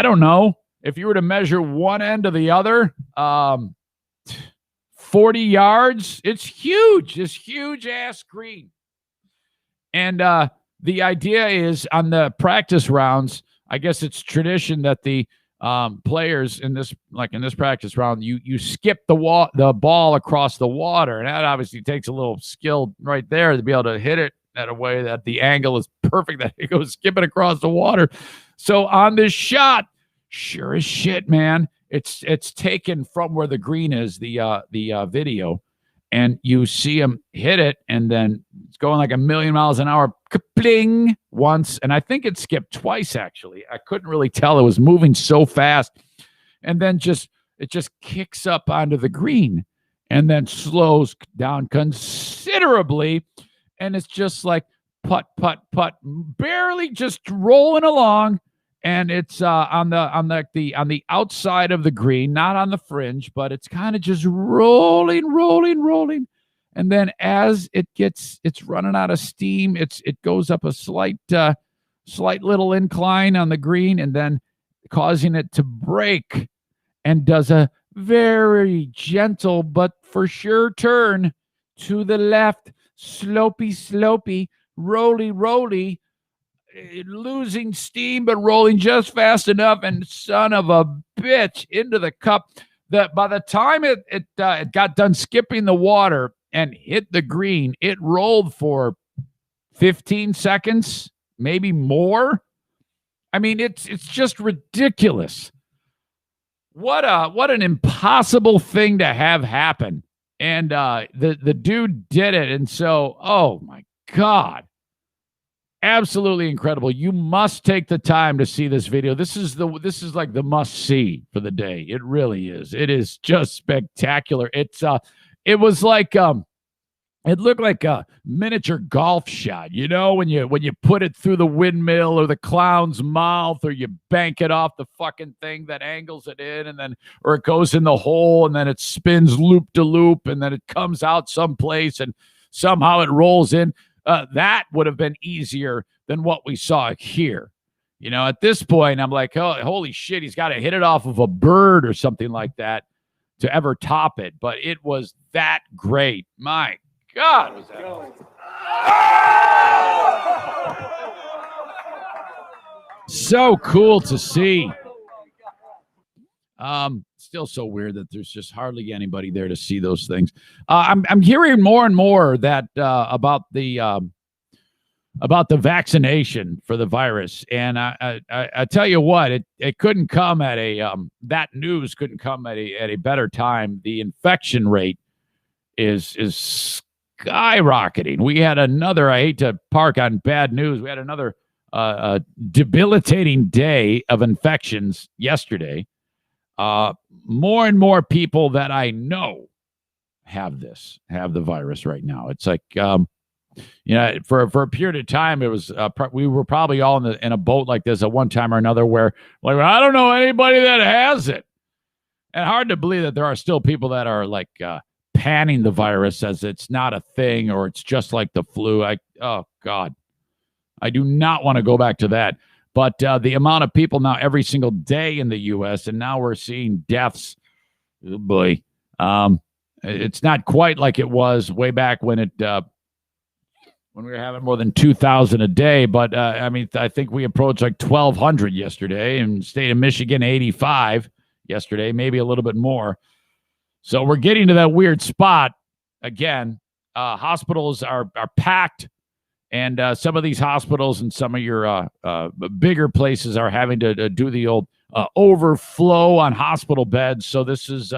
A: don't know, if you were to measure one end to the other, 40 yards. It's huge, this huge-ass green. And the idea is on the practice rounds, I guess it's tradition that the players in this practice round, you skip the ball across the water, and that obviously takes a little skill right there to be able to hit it at a way that the angle is perfect, that it goes skipping across the water. So on this shot, sure as shit, man, it's taken from where the green is, the video, and you see him hit it, and then it's going like 1,000,000 miles an hour, kapling, once, and I think it skipped twice, actually. I couldn't really tell. It was moving so fast, and then it just kicks up onto the green, and then slows down considerably, and it's just like putt, putt, putt, barely just rolling along, and it's on the outside of the green, not on the fringe, but it's kind of just rolling. And then as it's running out of steam, it goes up a slight little incline on the green, and then causing it to break, and does a very gentle but for sure turn to the left, slopey, roly, losing steam but rolling just fast enough, and son of a bitch into the cup. That by the time it got done skipping the water and hit the green, it rolled for 15 seconds, maybe more. I mean, it's just ridiculous. What an impossible thing to have happen. And the dude did it, and so, oh my God. Absolutely incredible. You must take the time to see this video. This is like the must see for the day. It really is. It is just spectacular. It was like it looked like a miniature golf shot, when you put it through the windmill or the clown's mouth, or you bank it off the fucking thing that angles it in, and then, or it goes in the hole and then it spins loop to loop, and then it comes out someplace and somehow it rolls in. That would have been easier than what we saw here. At this point, I'm like, oh, holy shit, he's got to hit it off of a bird or something like that to ever top it, but it was that great. My God, was that so cool to see. Still so weird that there's just hardly anybody there to see those things. I'm hearing more and more that about the vaccination for the virus, and I tell you what, it couldn't come at that news couldn't come at a better time. The infection rate is skyrocketing. We had another. I hate to park on bad news. We had another debilitating day of infections yesterday. More and more people that I know have the virus right now. It's like, for a period of time, it was we were probably all in a boat like this at one time or another, where like I don't know anybody that has it, and hard to believe that there are still people that are like panning the virus as it's not a thing or it's just like the flu. Oh God, I do not want to go back to that. But the amount of people now every single day in the U.S., and now we're seeing deaths. Oh boy, it's not quite like it was way back when we were having more than 2,000 a day. But I think we approached like 1,200 yesterday, and state of Michigan 85 yesterday, maybe a little bit more. So we're getting to that weird spot again. Hospitals are packed. And some of these hospitals and some of your bigger places are having to do the old overflow on hospital beds. So this is,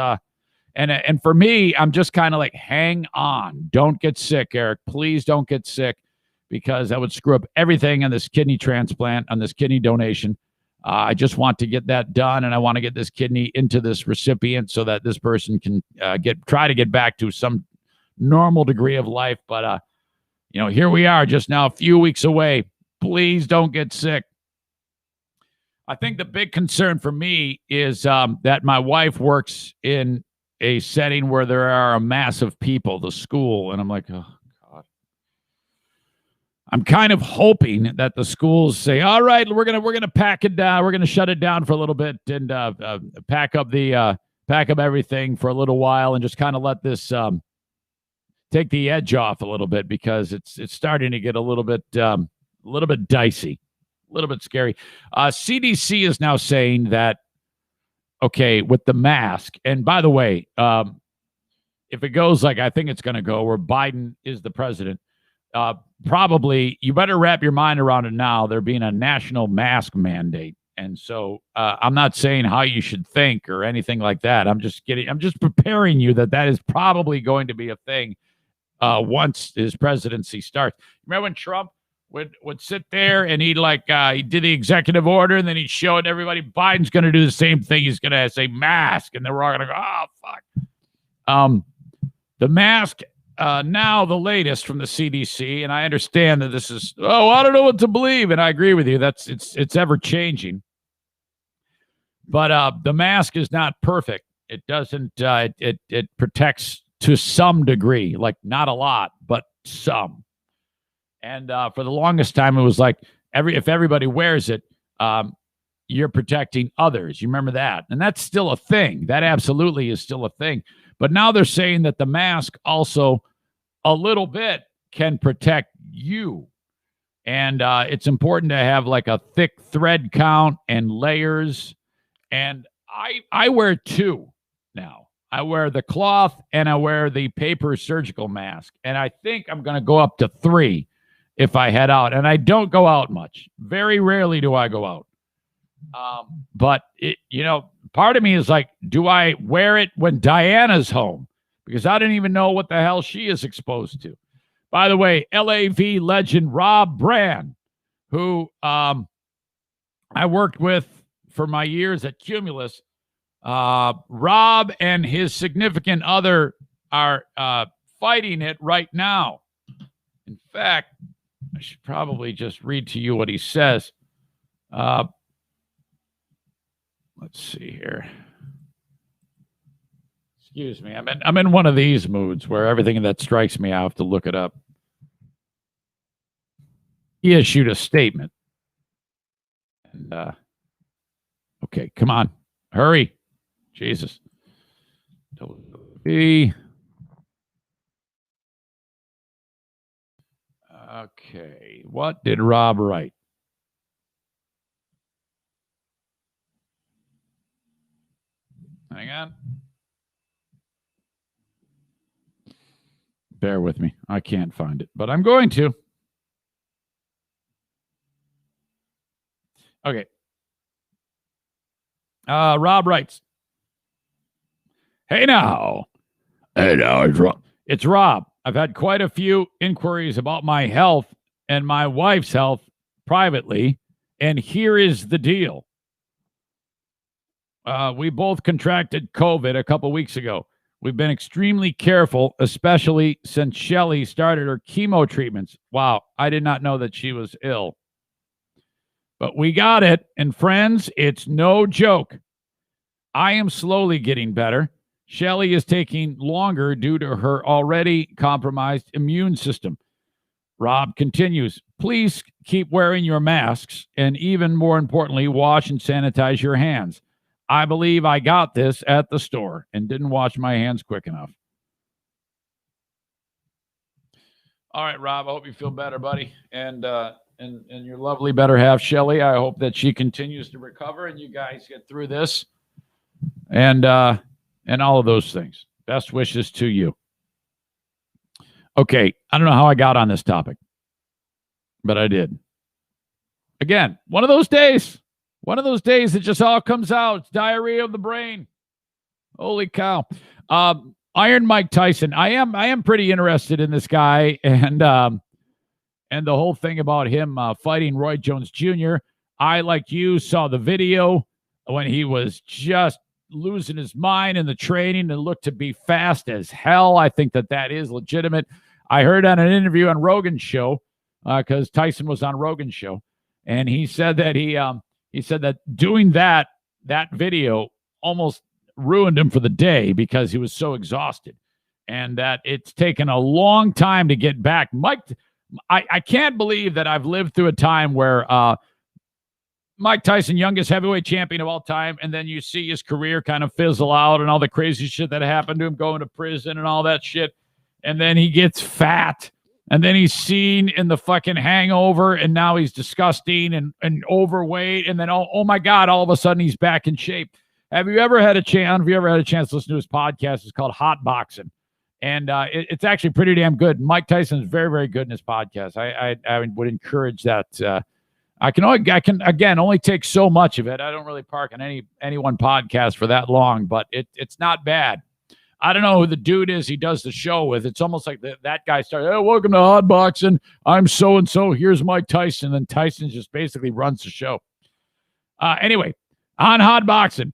A: and for me, I'm just kind of like, hang on. Don't get sick, Eric. Please don't get sick, because that would screw up everything on this kidney transplant, on this kidney donation. I just want to get that done, and I want to get this kidney into this recipient so that this person can try to get back to some normal degree of life. But here we are just now a few weeks away. Please don't get sick. I think the big concern for me is that my wife works in a setting where there are a mass of people, the school. And I'm like, oh, God. I'm kind of hoping that the schools say, all right, we're gonna pack it down. We're going to shut it down for a little bit and pack up everything for a little while and just kind of let this take the edge off a little bit, because it's starting to get a little bit dicey, a little bit scary. CDC is now saying that, okay, with the mask, and by the way, if it goes like I think it's going to go, where Biden is the president, probably you better wrap your mind around it now. There being a national mask mandate. And so I'm not saying how you should think or anything like that. I'm just preparing you that is probably going to be a thing once his presidency starts. Remember when Trump would sit there and he did the executive order, and then he'd show it to everybody, Biden's going to do the same thing. He's going to say mask, and then we're all going to go, oh, fuck. The mask, now the latest from the CDC, and I understand that this is, I don't know what to believe, and I agree with you. It's ever changing. But the mask is not perfect. It doesn't, it protects to some degree, like not a lot, but some. And for the longest time, it was like if everybody wears it, you're protecting others. You remember that? And that's still a thing. That absolutely is still a thing. But now they're saying that the mask also a little bit can protect you. And it's important to have like a thick thread count and layers. And I wear two now. I wear the cloth and I wear the paper surgical mask. And I think I'm going to go up to 3 if I head out. And I don't go out much. Very rarely do I go out. But, part of me is like, do I wear it when Diana's home? Because I didn't even know what the hell she is exposed to. By the way, LAV legend Rob Brand, who I worked with for my years at Cumulus, Rob and his significant other are fighting it right now. In fact, I should probably just read to you what he says. Let's see here. Excuse me. I'm in one of these moods where everything that strikes me, I have to look it up. He issued a statement. And okay, come on. Hurry. Jesus. Okay, what did Rob write? Hang on. Bear with me. I can't find it, but I'm going to. Okay. Rob writes, Hey now, it's Rob. It's Rob. I've had quite a few inquiries about my health and my wife's health privately, and here is the deal. We both contracted COVID a couple weeks ago. We've been extremely careful, especially since Shelly started her chemo treatments. Wow, I did not know that she was ill. But we got it, and friends, it's no joke. I am slowly getting better. Shelly is taking longer due to her already compromised immune system. Rob continues, please keep wearing your masks, and even more importantly, wash and sanitize your hands. I believe I got this at the store and didn't wash my hands quick enough. All right, Rob, I hope you feel better, buddy. And your lovely better half, Shelly, I hope that she continues to recover and you guys get through this. And all of those things. Best wishes to you. Okay, I don't know how I got on this topic, but I did. Again, one of those days it just all comes out. It's diarrhea of the brain. Holy cow. Iron Mike Tyson. I am pretty interested in this guy and the whole thing about him fighting Roy Jones Jr. I, like you, saw the video when he was just losing his mind in the training and looked to be fast as hell. I think that is legitimate. I heard on an interview on Rogan's show, because Tyson was on Rogan's show, and he said that he said that doing that video almost ruined him for the day because he was so exhausted, and that it's taken a long time to get back. Mike, I can't believe that I've lived through a time where Mike Tyson, youngest heavyweight champion of all time, and then you see his career kind of fizzle out and all the crazy shit that happened to him, going to prison and all that shit. And then he gets fat, and then he's seen in the fucking Hangover, and now he's disgusting and overweight. And then, oh my God, all of a sudden he's back in shape. Have you ever had a chance to listen to his podcast? It's called Hot Boxing. And it's actually pretty damn good. Mike Tyson is very, very good in his podcast. I would encourage that. I can again only take so much of it. I don't really park on any one podcast for that long, but it's not bad. I don't know who the dude is he does the show with. It's almost like that guy started, hey, welcome to Hot Boxing. I'm so-and-so. Here's Mike Tyson. And Tyson just basically runs the show. Anyway, on Hot Boxing,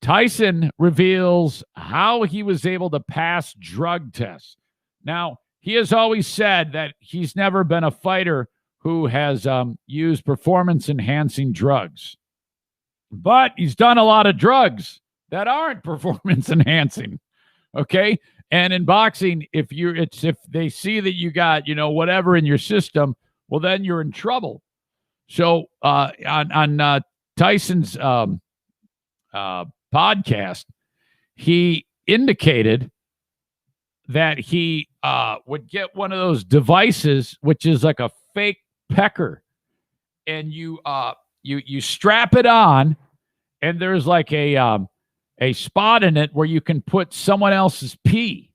A: Tyson reveals how he was able to pass drug tests. Now, he has always said that he's never been a fighter who has used performance-enhancing drugs. But he's done a lot of drugs that aren't performance-enhancing, okay? And in boxing, if they see that you got, whatever in your system, well, then you're in trouble. So on Tyson's podcast, he indicated that he would get one of those devices, which is like a fake pecker, and you strap it on, and there's like a spot in it where you can put someone else's pee,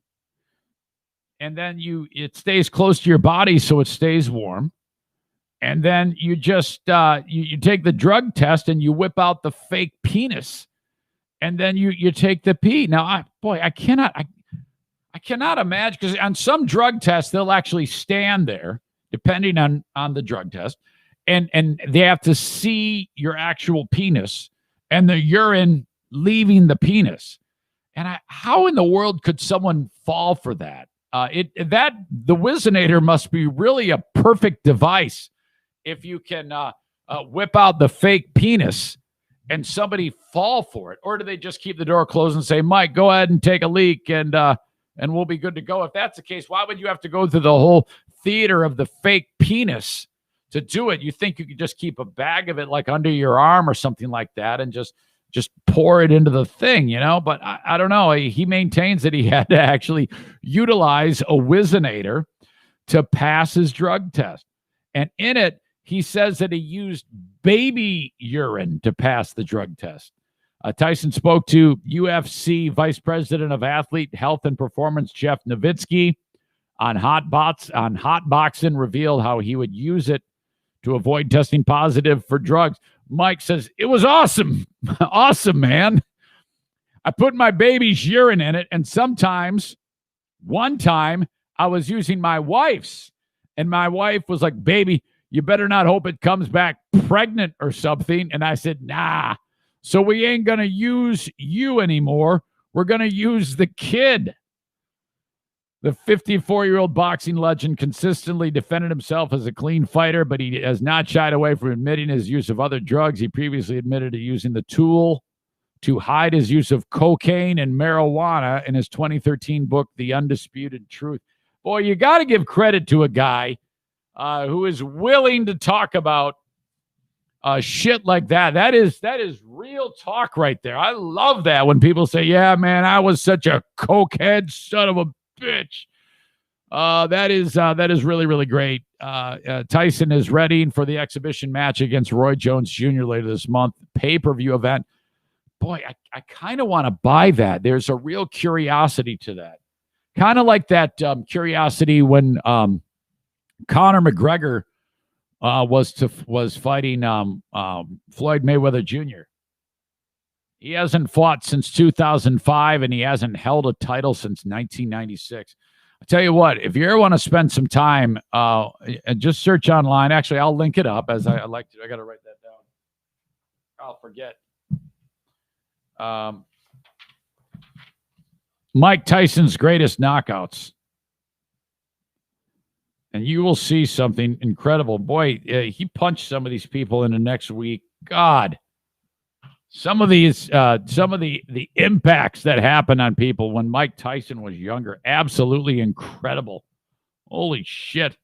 A: and then it stays close to your body so it stays warm, and then you just you take the drug test and you whip out the fake penis, and then you take the pee. Now I cannot imagine, because on some drug tests they'll actually stand there depending on the drug test, and they have to see your actual penis and the urine leaving the penis. And how in the world could someone fall for that? The Wizinator must be really a perfect device if you can whip out the fake penis and somebody fall for it. Or do they just keep the door closed and say, Mike, go ahead and take a leak and we'll be good to go? If that's the case, why would you have to go through the whole theater of the fake penis to do it? You think you could just keep a bag of it like under your arm or something like that and just just pour it into the thing, But I don't know. He maintains that he had to actually utilize a Whizzinator to pass his drug test. And in it, he says that he used baby urine to pass the drug test. Tyson spoke to UFC Vice President of Athlete Health and Performance Jeff Nowitzki on Hot Boxing, revealed how he would use it to avoid testing positive for drugs. Mike says, it was awesome. Awesome, man. I put my baby's urine in it, and one time, I was using my wife's, and my wife was like, baby, you better not hope it comes back pregnant or something. And I said, nah. So we ain't going to use you anymore. We're going to use the kid. The 54-year-old boxing legend consistently defended himself as a clean fighter, but he has not shied away from admitting his use of other drugs. He previously admitted to using the tool to hide his use of cocaine and marijuana in his 2013 book, The Undisputed Truth. Boy, you got to give credit to a guy who is willing to talk about shit like that. That is real talk right there. I love that when people say, yeah, man, I was such a cokehead son of a bitch. That is really, really great. Tyson is ready for the exhibition match against Roy Jones Jr. later this month, pay-per-view event. Boy, I kind of want to buy that. There's a real curiosity to that. Kind of like that curiosity when Conor McGregor was fighting Floyd Mayweather Jr. He hasn't fought since 2005, and he hasn't held a title since 1996. I tell you what, if you ever want to spend some time, and just search online. Actually, I'll link it up as I like to. I got to write that down. I'll forget. Mike Tyson's greatest knockouts. And you will see something incredible. Boy, he punched some of these people in the next week. God, some of the impacts that happen on people when Mike Tyson was younger, absolutely incredible. Holy shit.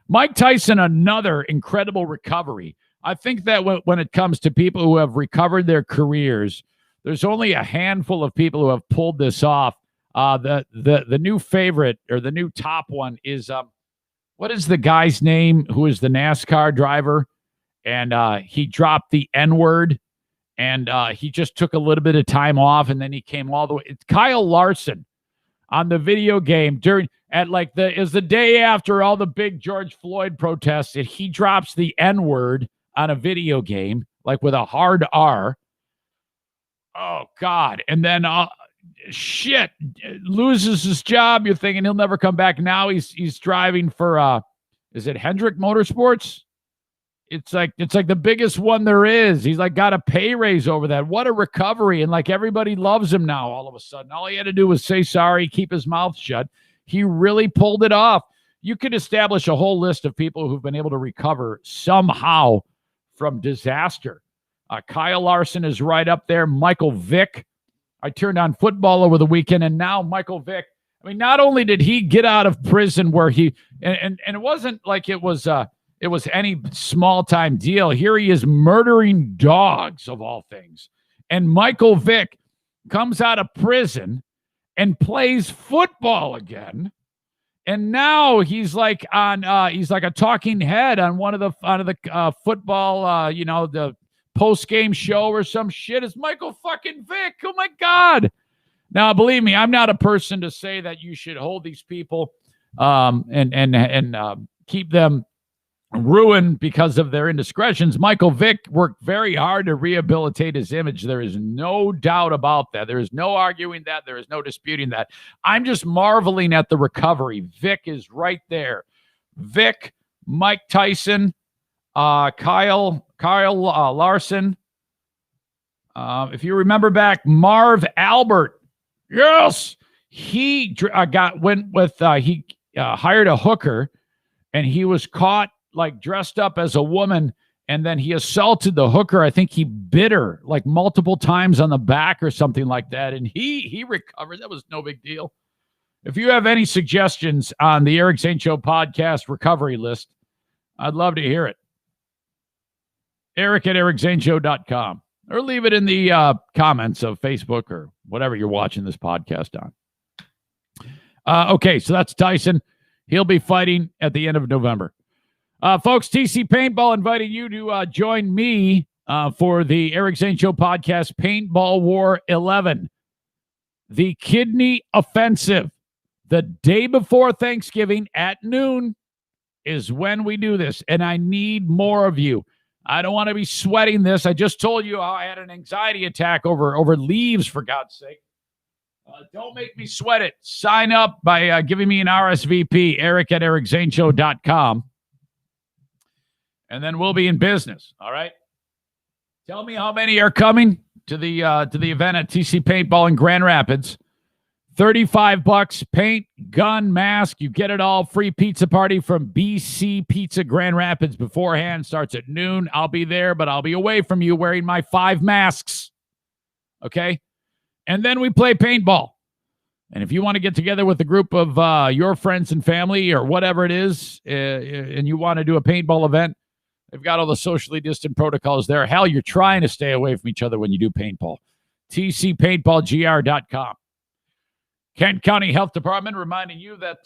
A: Mike Tyson, another incredible recovery. I think that when it comes to people who have recovered their careers, there's only a handful of people who have pulled this off. The new favorite, or the new top one, is what is the guy's name who is the NASCAR driver? And he dropped the N-word, and he just took a little bit of time off, and then he came all the way. It's Kyle Larson on the video game is the day after all the big George Floyd protests, and he drops the N-word on a video game, like with a hard R. Oh, God. And then, loses his job. You're thinking he'll never come back. Now he's driving for, is it Hendrick Motorsports? It's like the biggest one there is. He's like got a pay raise over that. What a recovery. And like everybody loves him now all of a sudden. All he had to do was say sorry, keep his mouth shut. He really pulled it off. You could establish a whole list of people who've been able to recover somehow from disaster. Kyle Larson is right up there. Michael Vick. I turned on football over the weekend, and now Michael Vick. I mean, not only did he get out of prison where he and it wasn't like it was any small time deal. Here he is murdering dogs of all things. And Michael Vick comes out of prison and plays football again. And now he's like a talking head on one of the football, the post-game show or some shit. It's Michael fucking Vick. Oh my God. Now, believe me, I'm not a person to say that you should hold these people and keep them ruined because of their indiscretions. Michael Vick worked very hard to rehabilitate his image. There is no doubt about that. There is no arguing that. There is no disputing that. I'm just marveling at the recovery. Vick is right there. Vick, Mike Tyson, Kyle Larson. If you remember back, Marv Albert. Yes, he hired a hooker, and he was caught like dressed up as a woman, and then he assaulted the hooker. I think he bit her like multiple times on the back or something like that, and he recovered. That was no big deal. If you have any suggestions on the Eric Zane Show podcast recovery list, I'd love to hear it. Eric at ericzaneshow.com. or leave it in the comments of Facebook or whatever you're watching this podcast on. Okay, so that's Tyson. He'll be fighting at the end of November. Folks, TC Paintball inviting you to join me for the Eric Zane Show podcast, Paintball War 11. The Kidney Offensive. The day before Thanksgiving at noon is when we do this, and I need more of you. I don't want to be sweating this. I just told you how I had an anxiety attack over leaves, for God's sake. Don't make me sweat it. Sign up by giving me an RSVP, eric@ericzaneshow.com, and then we'll be in business, all right? Tell me how many are coming to the event at TC Paintball in Grand Rapids. $35, paint, gun, mask. You get it all. Free pizza party from BC Pizza Grand Rapids beforehand. Starts at noon. I'll be there, but I'll be away from you wearing my 5 masks. Okay? And then we play paintball. And if you want to get together with a group of your friends and family or whatever it is, and you want to do a paintball event, they've got all the socially distant protocols there. Hell, you're trying to stay away from each other when you do paintball. TCPaintballGR.com. Kent County Health Department reminding you that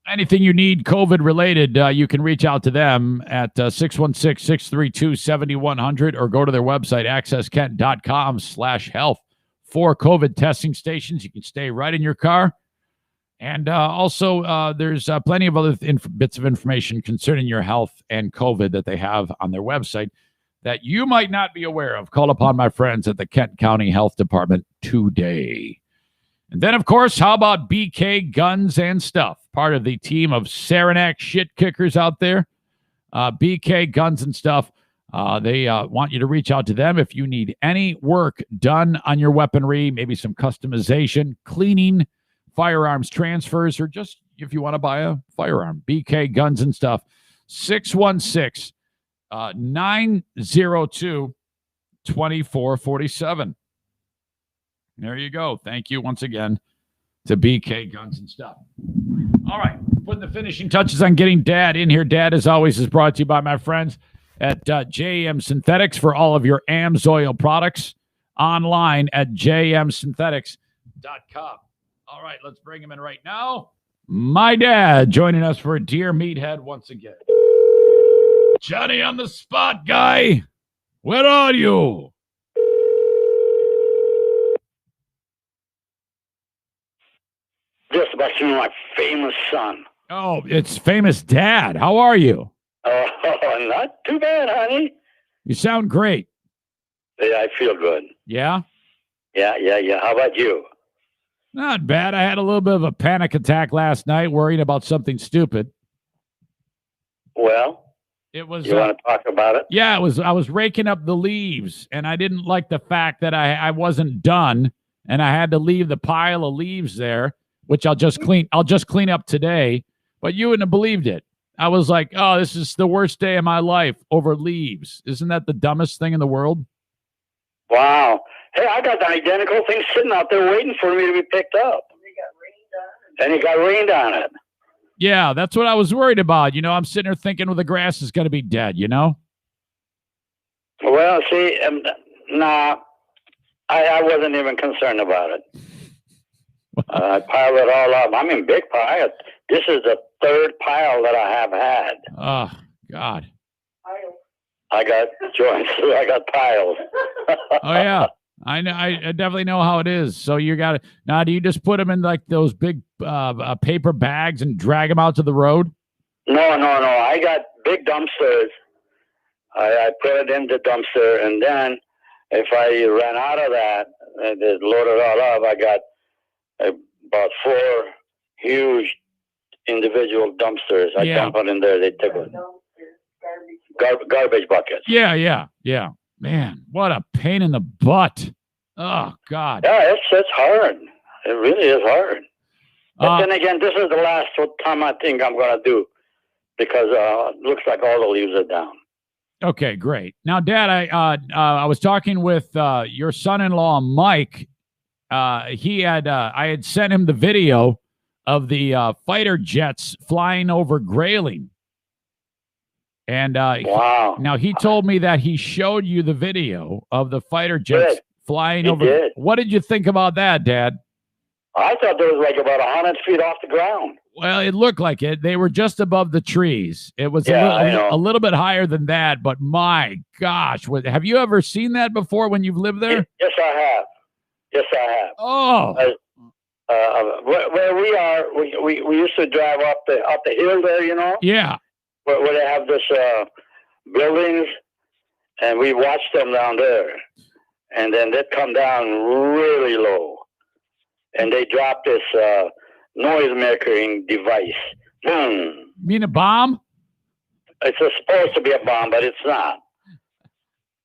A: anything you need COVID-related, you can reach out to them at 616-632-7100 or go to their website, accesskent.com/health. 4 COVID testing stations. You can stay right in your car. And also, there's plenty of other bits of information concerning your health and COVID that they have on their website that you might not be aware of. Call upon my friends at the Kent County Health Department today. And then, of course, how about BK Guns and Stuff? Part of the team of Saranac shit kickers out there. BK Guns and Stuff. They want you to reach out to them if you need any work done on your weaponry, maybe some customization, cleaning, firearms transfers, or just if you want to buy a firearm. BK Guns and Stuff. 616-902-2447. There you go. Thank you once again to BK Guns and Stuff. All right. Putting the finishing touches on getting Dad in here. Dad, as always, is brought to you by my friends at JM Synthetics for all of your AMSOIL products online at jmsynthetics.com. All right. Let's bring him in right now. My dad joining us for a Dear Meathead once again. Johnny on the spot, guy. Where are you?
C: Just about to my famous son.
A: Oh, it's famous Dad. How are you?
C: Oh, not too bad, honey.
A: You sound great.
C: Yeah, I feel good.
A: Yeah?
C: Yeah. How about you?
A: Not bad. I had a little bit of a panic attack last night worrying about something stupid.
C: Well,
A: it was.
C: You want to talk about it?
A: Yeah, it was. I was raking up the leaves, and I didn't like the fact that I wasn't done, and I had to leave the pile of leaves there, which I'll just clean up today. But you wouldn't have believed it. I was like, oh, this is the worst day of my life over leaves. Isn't that the dumbest thing in the world?
C: Wow. Hey, I got the identical thing sitting out there waiting for me to be picked up. And it got rained on it.
A: Yeah, that's what I was worried about. You know, I'm sitting there thinking, well, the grass is going to be dead, you know?
C: Well, see, nah, I wasn't even concerned about it. I piled it all up. I mean, big pile. This is the 3rd pile that I have had.
A: Oh, God.
C: I got joints. I got piles.
A: Oh, yeah. I know. I definitely know how it is. So you got it. Now, do you just put them in like those big paper bags and drag them out to the road?
C: No. I got big dumpsters. I put it in the dumpster, and then if I ran out of that and just load it all up, I got about 4 huge individual dumpsters. I dump it in there. They take it. Garbage buckets.
A: Yeah. Man, what a pain in the butt. Oh, God.
C: Yeah, it's hard. It really is hard. But then again, this is the last time I think I'm going to do because it looks like all the leaves are down.
A: Okay, great. Now, Dad, I was talking with your son-in-law, Mike. I had sent him the video of the fighter jets flying over Grayling. And
C: wow.
A: now he told me that he showed you the video of the fighter jets flying
C: He
A: over.
C: did.
A: What did you think about that, Dad?
C: I thought there was like about 100 feet off the ground.
A: Well, it looked like it. They were just above the trees. It was a little bit higher than that, but my gosh, have you ever seen that before when you've lived there?
C: Yes, I have. Yes, I have.
A: Oh.
C: Where we are, we used to drive up the hill there, you know?
A: Yeah.
C: Where they have this buildings, and we watched them down there. And then they'd come down really low. And they dropped this noise-making device. Boom.
A: You mean a bomb?
C: It's supposed to be a bomb, but it's not.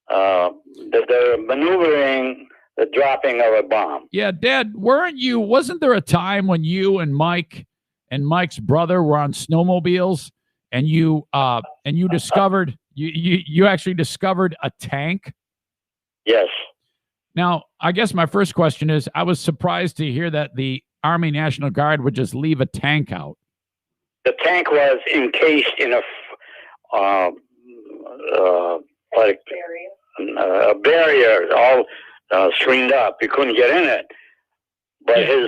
C: They're maneuvering the dropping of a bomb.
A: Yeah, Dad, wasn't there a time when you and Mike and Mike's brother were on snowmobiles and you discovered you actually discovered a tank?
C: Yes.
A: Now, I guess my first question is, I was surprised to hear that the Army National Guard would just leave a tank out.
C: The tank was encased in a barrier, all screened up. You couldn't get in it. But his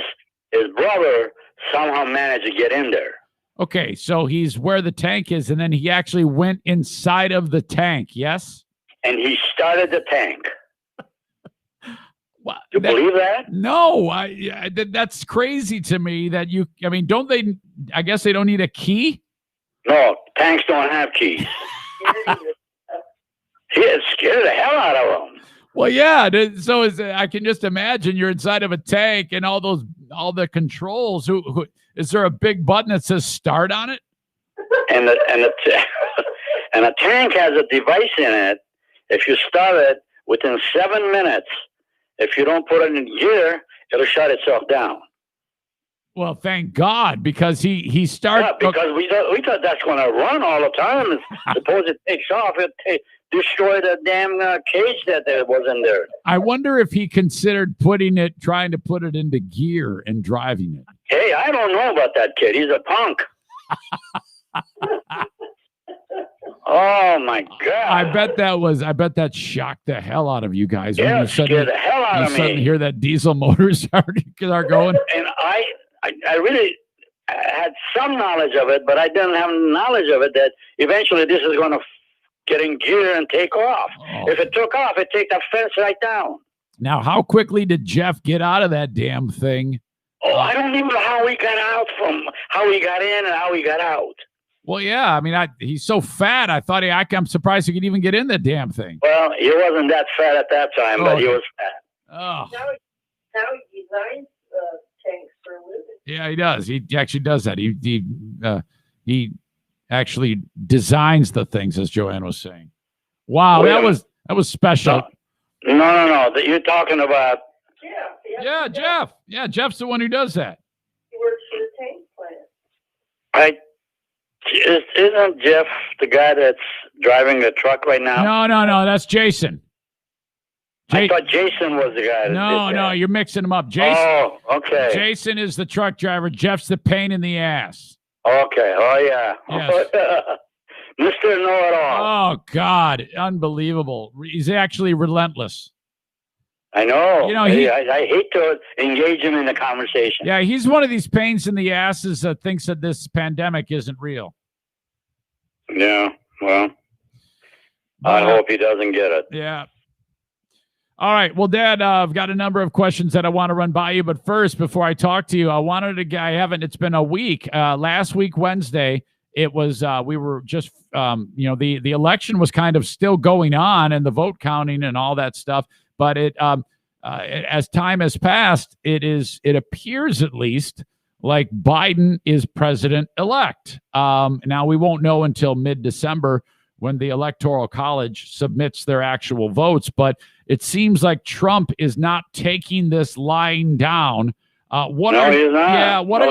C: brother somehow managed to get in there.
A: Okay, so he's where the tank is, and then he actually went inside of the tank, yes?
C: And he started the tank.
A: Well,
C: you believe that?
A: No, that's crazy to me that don't they, I guess they don't need a key?
C: No, tanks don't have keys. It scared the hell out of them.
A: Well, yeah. So I can just imagine you're inside of a tank and all the controls. Who is there a big button that says start on it?
C: And the tank has a device in it. If you start it within 7 minutes, if you don't put it in gear, it'll shut itself down.
A: Well, thank God, because he started.
C: Yeah, because we thought that's going to run all the time. Suppose it takes off, it destroy the damn cage that was in there.
A: I wonder if he considered trying to put it into gear and driving it.
C: Hey, I don't know about that kid. He's a punk. Oh my God!
A: I bet that shocked the hell out of you guys.
C: Yeah,
A: when you
C: scared the hell out of me.
A: Suddenly hear that diesel motors are going.
C: And I really had some knowledge of it, but I didn't have knowledge of it that eventually this is going to get in gear and take off. Oh. If it took off, it'd take that fence right down.
A: Now, how quickly did Jeff get out of that damn thing?
C: Oh, I don't even know how he got out from how he got in and how he got out.
A: Well, yeah. I mean, he's so fat. I thought I'm surprised he could even get in the damn thing.
C: Well, he wasn't that fat at that time, but he was fat.
A: Oh.
D: Now he designs tanks for a living.
A: Yeah, he does. He actually does that. He actually designs the things, as Joanne was saying. Wow, that was special.
C: No. You're talking about.
A: Yeah, Jeff. Yeah, Jeff's the one who does that.
D: He works for the tank plant.
C: Isn't Jeff the guy that's driving the truck right now?
A: No. That's Jason.
C: I thought Jason was the guy.
A: No, you're mixing them up. Jason.
C: Oh, okay.
A: Jason is the truck driver. Jeff's the pain in the ass.
C: Okay. Oh, yeah.
A: Yes.
C: Mr. Know-it-all.
A: Oh, God. Unbelievable. He's actually relentless.
C: I know.
A: I
C: hate to engage him in the conversation.
A: Yeah, he's one of these pains in the asses that thinks that this pandemic isn't real.
C: Yeah, well, I hope he doesn't get it.
A: Yeah. All right. Well, Dad, I've got a number of questions that I want to run by you. But first, before I talk to you, it's been a week. Last week, Wednesday, it was, we were just, the election was kind of still going on and the vote counting and all that stuff. But as time has passed, it appears at least like Biden is president-elect. Now, we won't know until mid-December when the Electoral College submits their actual votes, but it seems like Trump is not taking this lying down.
C: He's not.
A: He's not. What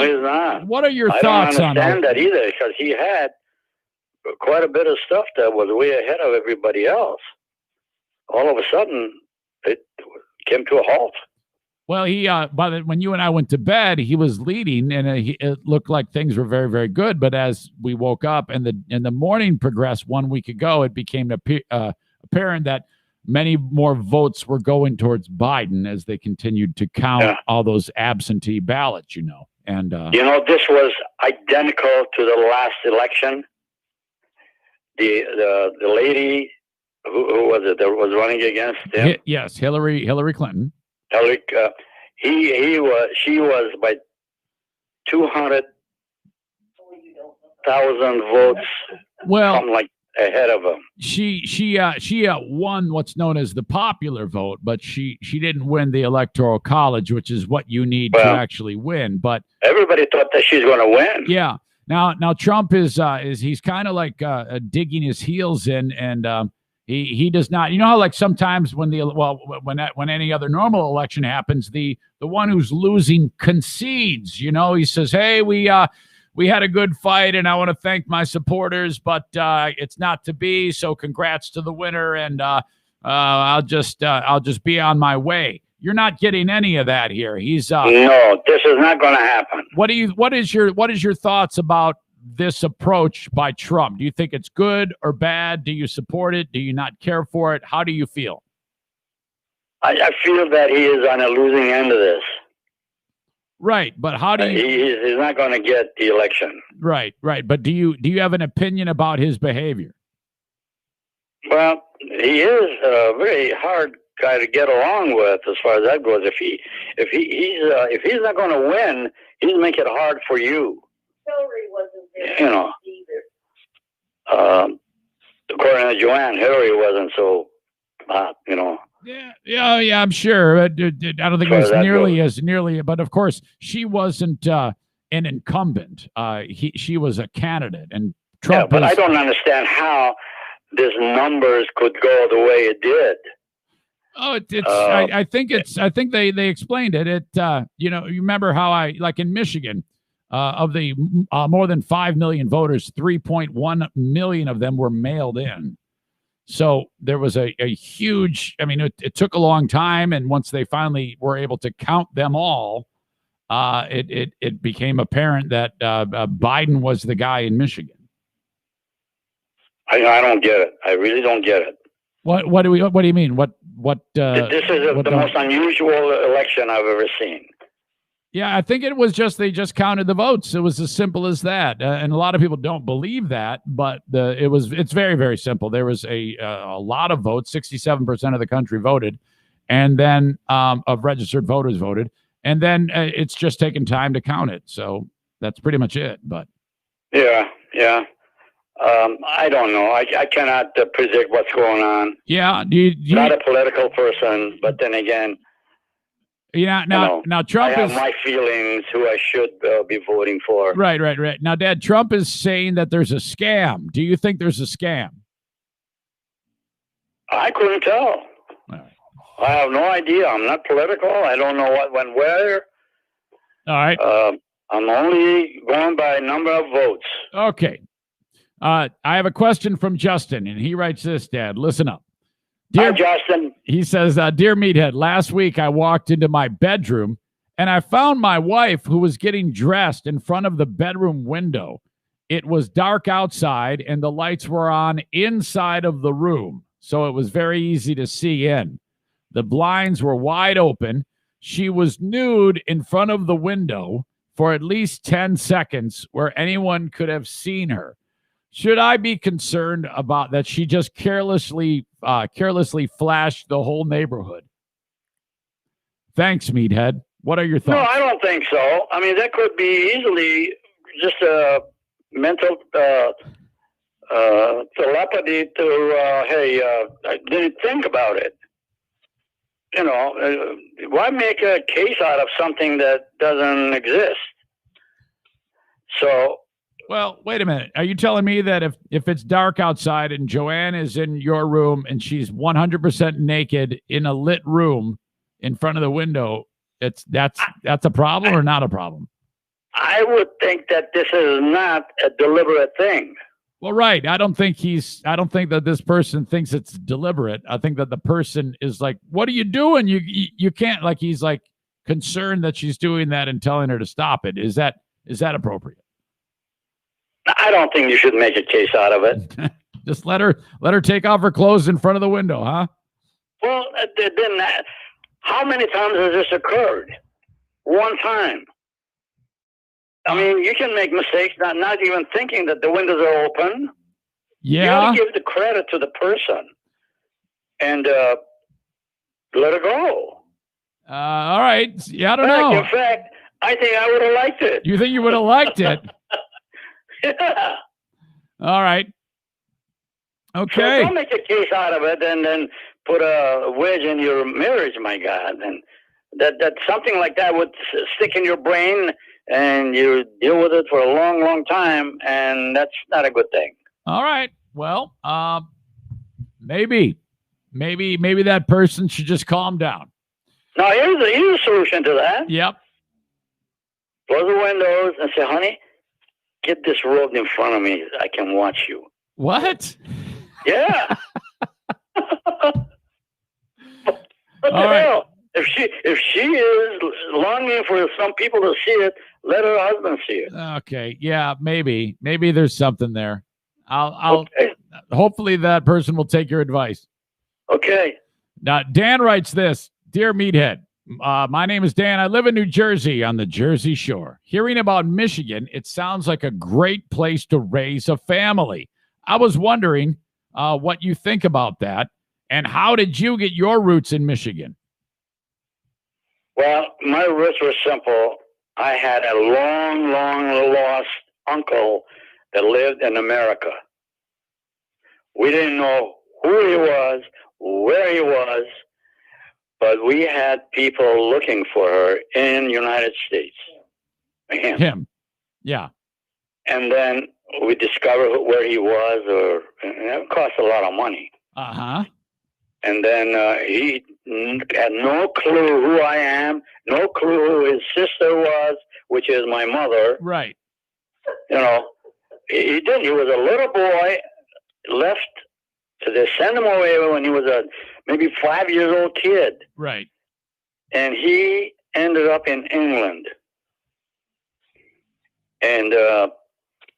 A: are your thoughts on that?
C: I don't understand that either, because he had quite a bit of stuff that was way ahead of everybody else. All of a sudden, it came to a halt.
A: Well, when you and I went to bed, he was leading, and it looked like things were very, very good. But as we woke up and the morning progressed 1 week ago, it became apparent that many more votes were going towards Biden as they continued to count all those absentee ballots. And
C: this was identical to the last election. The lady who was it that was running against him?
A: Yes, Hillary Clinton.
C: She was by 200,000 votes.
A: Well,
C: something like ahead of him.
A: She won what's known as the popular vote, but she didn't win the Electoral College, which is what you need to actually win. But
C: everybody thought that she's going to win.
A: Yeah. Now Trump is he's kind of like digging his heels in, and he does not. You know how like sometimes when when any other normal election happens, the one who's losing concedes. He says, "Hey, we had a good fight, and I want to thank my supporters, but it's not to be. So congrats to the winner, and I'll just be on my way." You're not getting any of that here. He's
C: no, this is not going to happen.
A: What is your thoughts about this approach by Trump? Do you think it's good or bad? Do you support it? Do you not care for it? How do you feel?
C: I feel that he is on a losing end of this.
A: Right, but how do you?
C: He's not going to get the election.
A: Right. But do you have an opinion about his behavior?
C: Well, he is a very hard guy to get along with as far as that goes. If he's not going to win, he's make it hard for you.
D: Hillary wasn't there either.
C: According to Joanne, Hillary wasn't so hot.
A: Yeah, I'm sure. I don't think it was nearly, but of course she wasn't an incumbent. She was a candidate, and Trump.
C: Yeah, but I don't understand how these numbers could go the way it did.
A: Oh, I think they explained it. You remember how like in Michigan, of the more than 5 million voters, 3.1 million of them were mailed in. So there was a huge. I mean, it took a long time, and once they finally were able to count them all, it became apparent that Biden was the guy in Michigan.
C: I don't get it. I really don't get it.
A: What do you mean? What?
C: This is the most unusual election I've ever seen.
A: Yeah, I think it was they just counted the votes. It was as simple as that, and a lot of people don't believe that, but it's very, very simple. There was a lot of votes. 67% of the country voted, and then of registered voters voted, and then it's just taken time to count it. So that's pretty much it. But
C: yeah. I don't know. I cannot predict what's going on.
A: Yeah,
C: not a political person, but then again.
A: Yeah, now Trump
C: I have my feelings who I should be voting for.
A: Right. Now, Dad, Trump is saying that there's a scam. Do you think there's a scam?
C: I couldn't tell.
A: Right.
C: I have no idea. I'm not political. I don't know what went where.
A: All right.
C: I'm only going by number of votes.
A: Okay. I have a question from Justin, and he writes this, Dad. Listen up.
C: Hi, Justin.
A: He says, Dear Meathead, last week I walked into my bedroom and I found my wife who was getting dressed in front of the bedroom window. It was dark outside and the lights were on inside of the room, so it was very easy to see in. The blinds were wide open. She was nude in front of the window for at least 10 seconds where anyone could have seen her. Should I be concerned about that she just carelessly flashed the whole neighborhood? Thanks, Meathead. What are your thoughts?
C: No, I don't think so. I mean, that could be easily just a mental telepathy to, hey, I didn't think about it. Why make a case out of something that doesn't exist? So...
A: Well, wait a minute. Are you telling me that if it's dark outside and Joanne is in your room and she's 100% naked in a lit room in front of the window, that's a problem or not a problem?
C: I would think that this is not a deliberate thing.
A: Well, right. I don't think that this person thinks it's deliberate. I think that the person is like, "What are you doing? You can't." Like he's like, concerned that she's doing that and telling her to stop it. Is that appropriate?
C: I don't think you should make a case out of it.
A: Just let her take off her clothes in front of the window, huh?
C: Well, then how many times has this occurred? One time. I mean, you can make mistakes, not even thinking that the windows are open.
A: Yeah.
C: You got to give the credit to the person and let it go.
A: All right. Yeah, I don't know.
C: In fact, I think I would have liked it.
A: You think you would have liked it?
C: Yeah.
A: All right. Okay.
C: So don't make a case out of it and then put a wedge in your marriage, my God. And that something like that would stick in your brain and you deal with it for a long, long time, and that's not a good thing.
A: All right. Well, maybe that person should just calm down.
C: Now, here's a solution to that.
A: Yep.
C: Close the windows and say, honey, get this road in front of me. I can watch you.
A: What?
C: Yeah. What the
A: right.
C: hell? If she is longing for some people to see it, let her husband see it.
A: Okay. Yeah, maybe there's something there. I'll
C: Okay.
A: Hopefully that person will take your advice.
C: Okay.
A: Now, Dan writes this. Dear Meathead, my name is Dan. I live in New Jersey on the Jersey Shore. Hearing about Michigan, it sounds like a great place to raise a family. I was wondering what you think about that, and how did you get your roots in Michigan?
C: Well, my roots were simple. I had a long, long lost uncle that lived in America. We didn't know who he was, where he was, but we had people looking for her in the United States.
A: Him. Yeah.
C: And then we discovered where he was, and it cost a lot of money.
A: Uh-huh.
C: And then he had no clue who I am, no clue who his sister was, which is my mother.
A: Right.
C: You know, he didn't. He was a little boy, left. They sent him away when he was a maybe 5-year-old kid.
A: Right.
C: And he ended up in England. And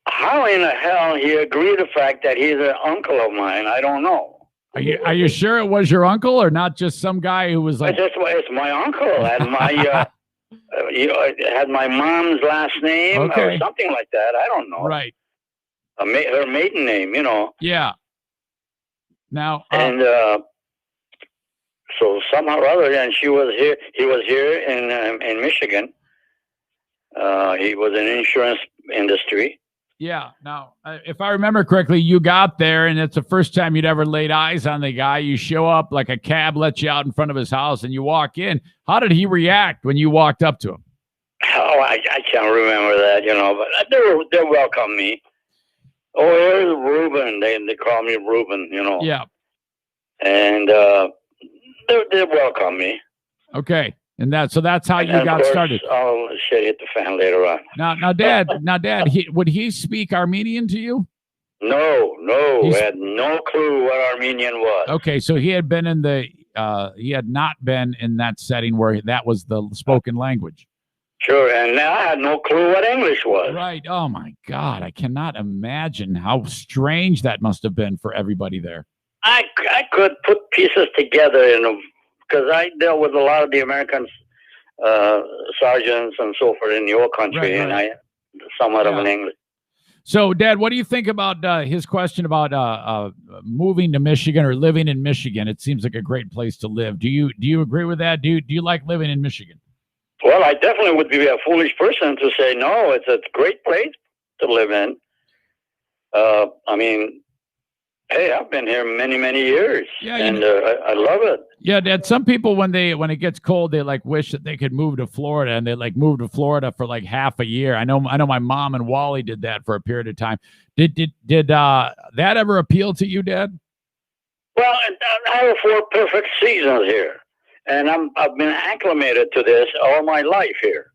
C: how in the hell he agreed to the fact that he's an uncle of mine, I don't know.
A: Are you sure it was your uncle or not just some guy who was like...
C: It's my uncle. And my... it had my mom's last name or something like that. I don't know.
A: Right.
C: Her maiden name, you know.
A: Yeah. Now,
C: and so somehow or other, and she was here. He was here in Michigan. He was in the insurance industry.
A: Yeah. Now, if I remember correctly, you got there, and it's the first time you'd ever laid eyes on the guy. You show up, like a cab lets you out in front of his house, and you walk in. How did he react when you walked up to him?
C: Oh, I can't remember that, you know, but they welcomed me. Oh, here's Reuben. They call me Reuben, you know.
A: Yeah.
C: And they welcomed me.
A: Okay. And that's how you got started.
C: Oh, shit hit the fan later on.
A: Now, Dad, would he speak Armenian to you?
C: No, I had no clue what Armenian was.
A: Okay, so he had been he had not been in that setting where that was the spoken language.
C: Sure, and now I had no clue what English was.
A: Right. Oh my God, I cannot imagine how strange that must have been for everybody there.
C: I could put pieces together, because I dealt with a lot of the American sergeants and so forth in your country, and I somewhat of an English.
A: So, Dad, what do you think about his question about moving to Michigan or living in Michigan? It seems like a great place to live. Do you agree with that? Do you like living in Michigan?
C: Well, I definitely would be a foolish person to say no. It's a great place to live in. I mean, hey, I've been here many, many years, and I love it.
A: Yeah, Dad. Some people, when it gets cold, they like wish that they could move to Florida, and they like move to Florida for like half a year. I know my mom and Wally did that for a period of time. Did that ever appeal to you, Dad?
C: Well, I have 4 perfect seasons here, and I've been acclimated to this all my life here.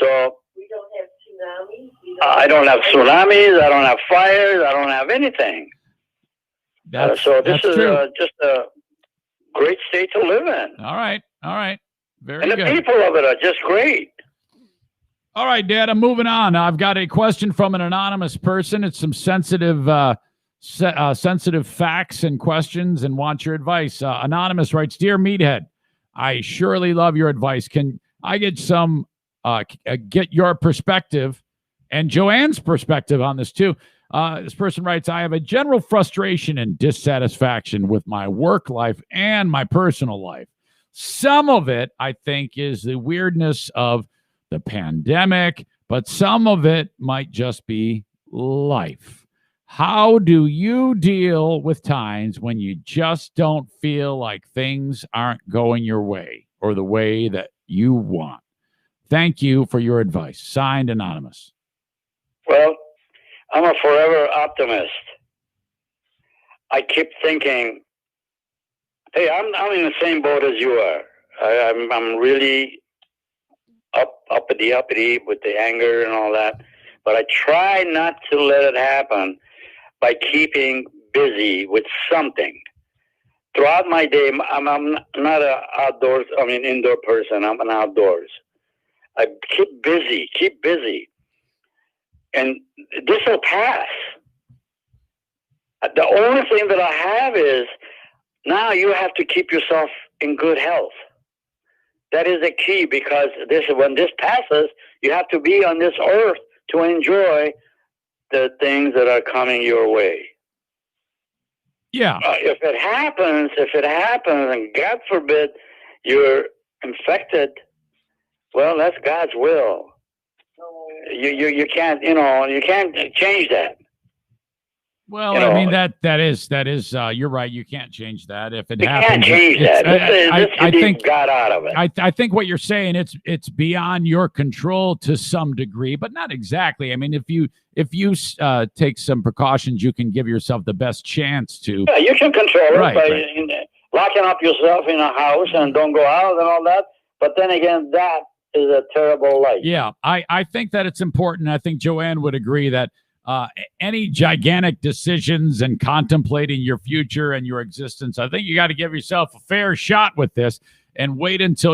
C: So
D: We don't have tsunamis.
C: I don't have tsunamis. I don't have fires. I don't have anything. So this is just a great state to live in.
A: All right. Very
C: and the
A: good.
C: people of it are just great.
A: All right, Dad, I'm moving on. I've got a question from an anonymous person. It's some sensitive sensitive facts and questions and want your advice. Anonymous writes, Dear Meathead, I surely love your advice. Can I get some, get your perspective and Joanne's perspective on this too? This person writes, I have a general frustration and dissatisfaction with my work life and my personal life. Some of it, I think, is the weirdness of the pandemic, but some of it might just be life. How do you deal with times when you just don't feel like things aren't going your way or the way that you want? Thank you for your advice. Signed, Anonymous.
C: Well, I'm a forever optimist. I keep thinking, hey, I'm in the same boat as you are. I'm really uppity with the anger and all that, but I try not to let it happen by keeping busy with something. Throughout my day, I'm not an indoor person. I'm an outdoors. I keep busy. And this will pass. The only thing that I have is now you have to keep yourself in good health. That is the key, because when this passes, you have to be on this earth to enjoy the things that are coming your way.
A: Yeah.
C: If it happens, and God forbid you're infected, well, that's God's will. You can't, you can't change that.
A: Well, I mean that is you're right. You can't change that. If it happens,
C: can't change that.
A: I think
C: got out of it.
A: I think what you're saying, it's beyond your control to some degree, but not exactly. I mean, if you take some precautions, you can give yourself the best chance to.
C: Yeah, you can control it by locking up yourself in a house and don't go out and all that. But then again, that is a terrible life.
A: Yeah, I think that it's important. I think Joanne would agree that any gigantic decisions and contemplating your future and your existence, I think you got to give yourself a fair shot with this and wait until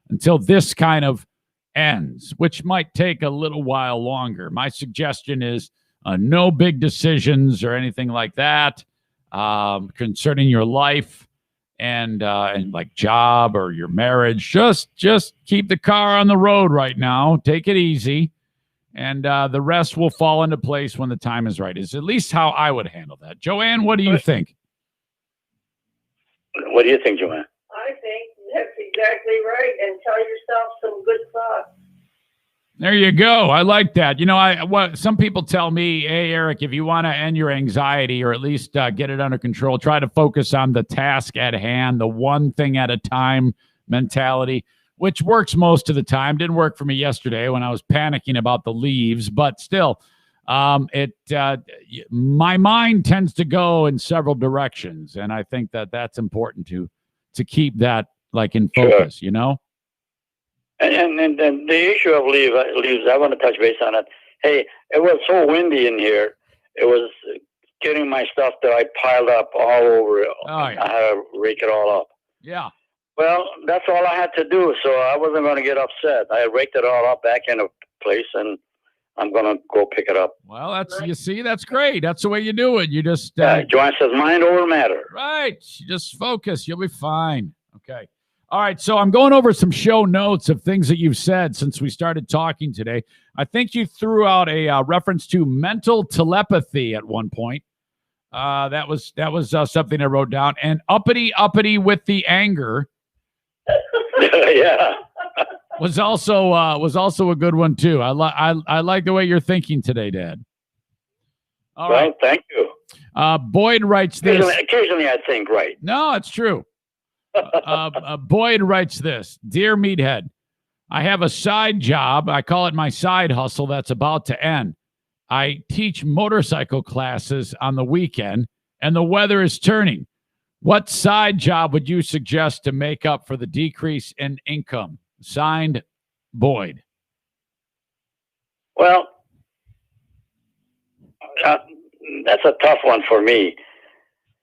A: until this kind of ends, which might take a little while longer. My suggestion is no big decisions or anything like that concerning your life and like job or your marriage. Just keep the car on the road right now. Take it easy. And the rest will fall into place when the time is right, is at least how I would handle that. Joanne, what do you think?
C: What do you think, Joanne?
D: I think that's exactly right. And tell yourself some good thoughts.
A: There you go. I like that. Some people tell me, hey, Eric, if you want to end your anxiety or at least get it under control, try to focus on the task at hand, the one thing at a time mentality, which works most of the time. Didn't work for me yesterday when I was panicking about the leaves, but still, my mind tends to go in several directions, and I think that's important to keep that like in focus,
C: Sure.
A: you know.
C: And the issue of leaves, I want to touch base on it. Hey, it was so windy in here. It was getting my stuff that I piled up all over.
A: Oh, yeah.
C: I had to rake it all up.
A: Yeah.
C: Well, that's all I had to do, so I wasn't going to get upset. I raked it all up back into place, and I'm going to go pick it up.
A: Well, that's great. That's the way you do it. You just
C: Joanne says mind over matter.
A: Right. You just focus. You'll be fine. Okay. All right. So I'm going over some show notes of things that you've said since we started talking today. I think you threw out a reference to mental telepathy at one point. That was something I wrote down. And uppity with the anger.
C: Yeah.
A: was also a good one too. I like the way you're thinking today, Dad. All right.
C: Thank you.
A: Boyd writes this.
C: Occasionally I think right.
A: No, it's true. Boyd writes this. Dear Meathead, I have a side job. I call it my side hustle that's about to end. I teach motorcycle classes on the weekend, and the weather is turning. What side job would you suggest to make up for the decrease in income? Signed, Boyd.
C: Well, that's a tough one for me.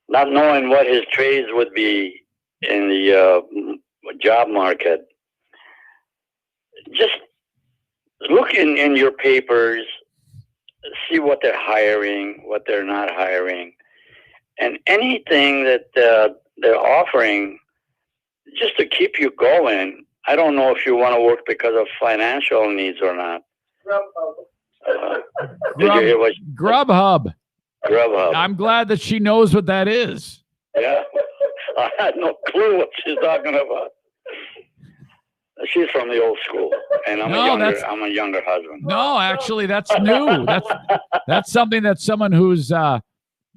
C: Not knowing what his trades would be in the job market. just look in your papers, see what they're hiring, what they're not hiring, and anything that they're offering just to keep you going. I don't know if you want to work because of financial needs or not. Did you hear what
A: Grubhub.
C: Grubhub.
A: I'm glad that she knows what that is.
C: Yeah. I had no clue what she's talking about. She's from the old school, and I'm a younger husband.
A: No, actually, that's new. That's something that someone who's at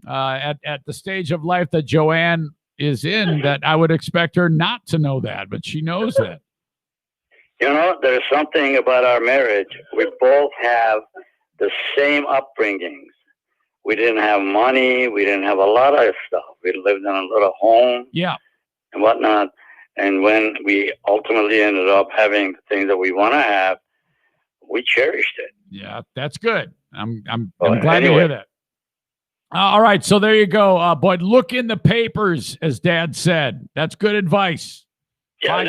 A: the stage of life that Joanne is in, that I would expect her not to know that, but she knows that.
C: You know, there's something about our marriage. We both have the same upbringings. We didn't have money. We didn't have a lot of stuff. We lived in a little home.
A: Yeah.
C: And whatnot. And when we ultimately ended up having the things that we want to have, we cherished it.
A: Yeah, that's good. I'm glad to hear that. All right, so there you go, Boyd. Look in the papers, as Dad said. That's good advice.
C: Yeah,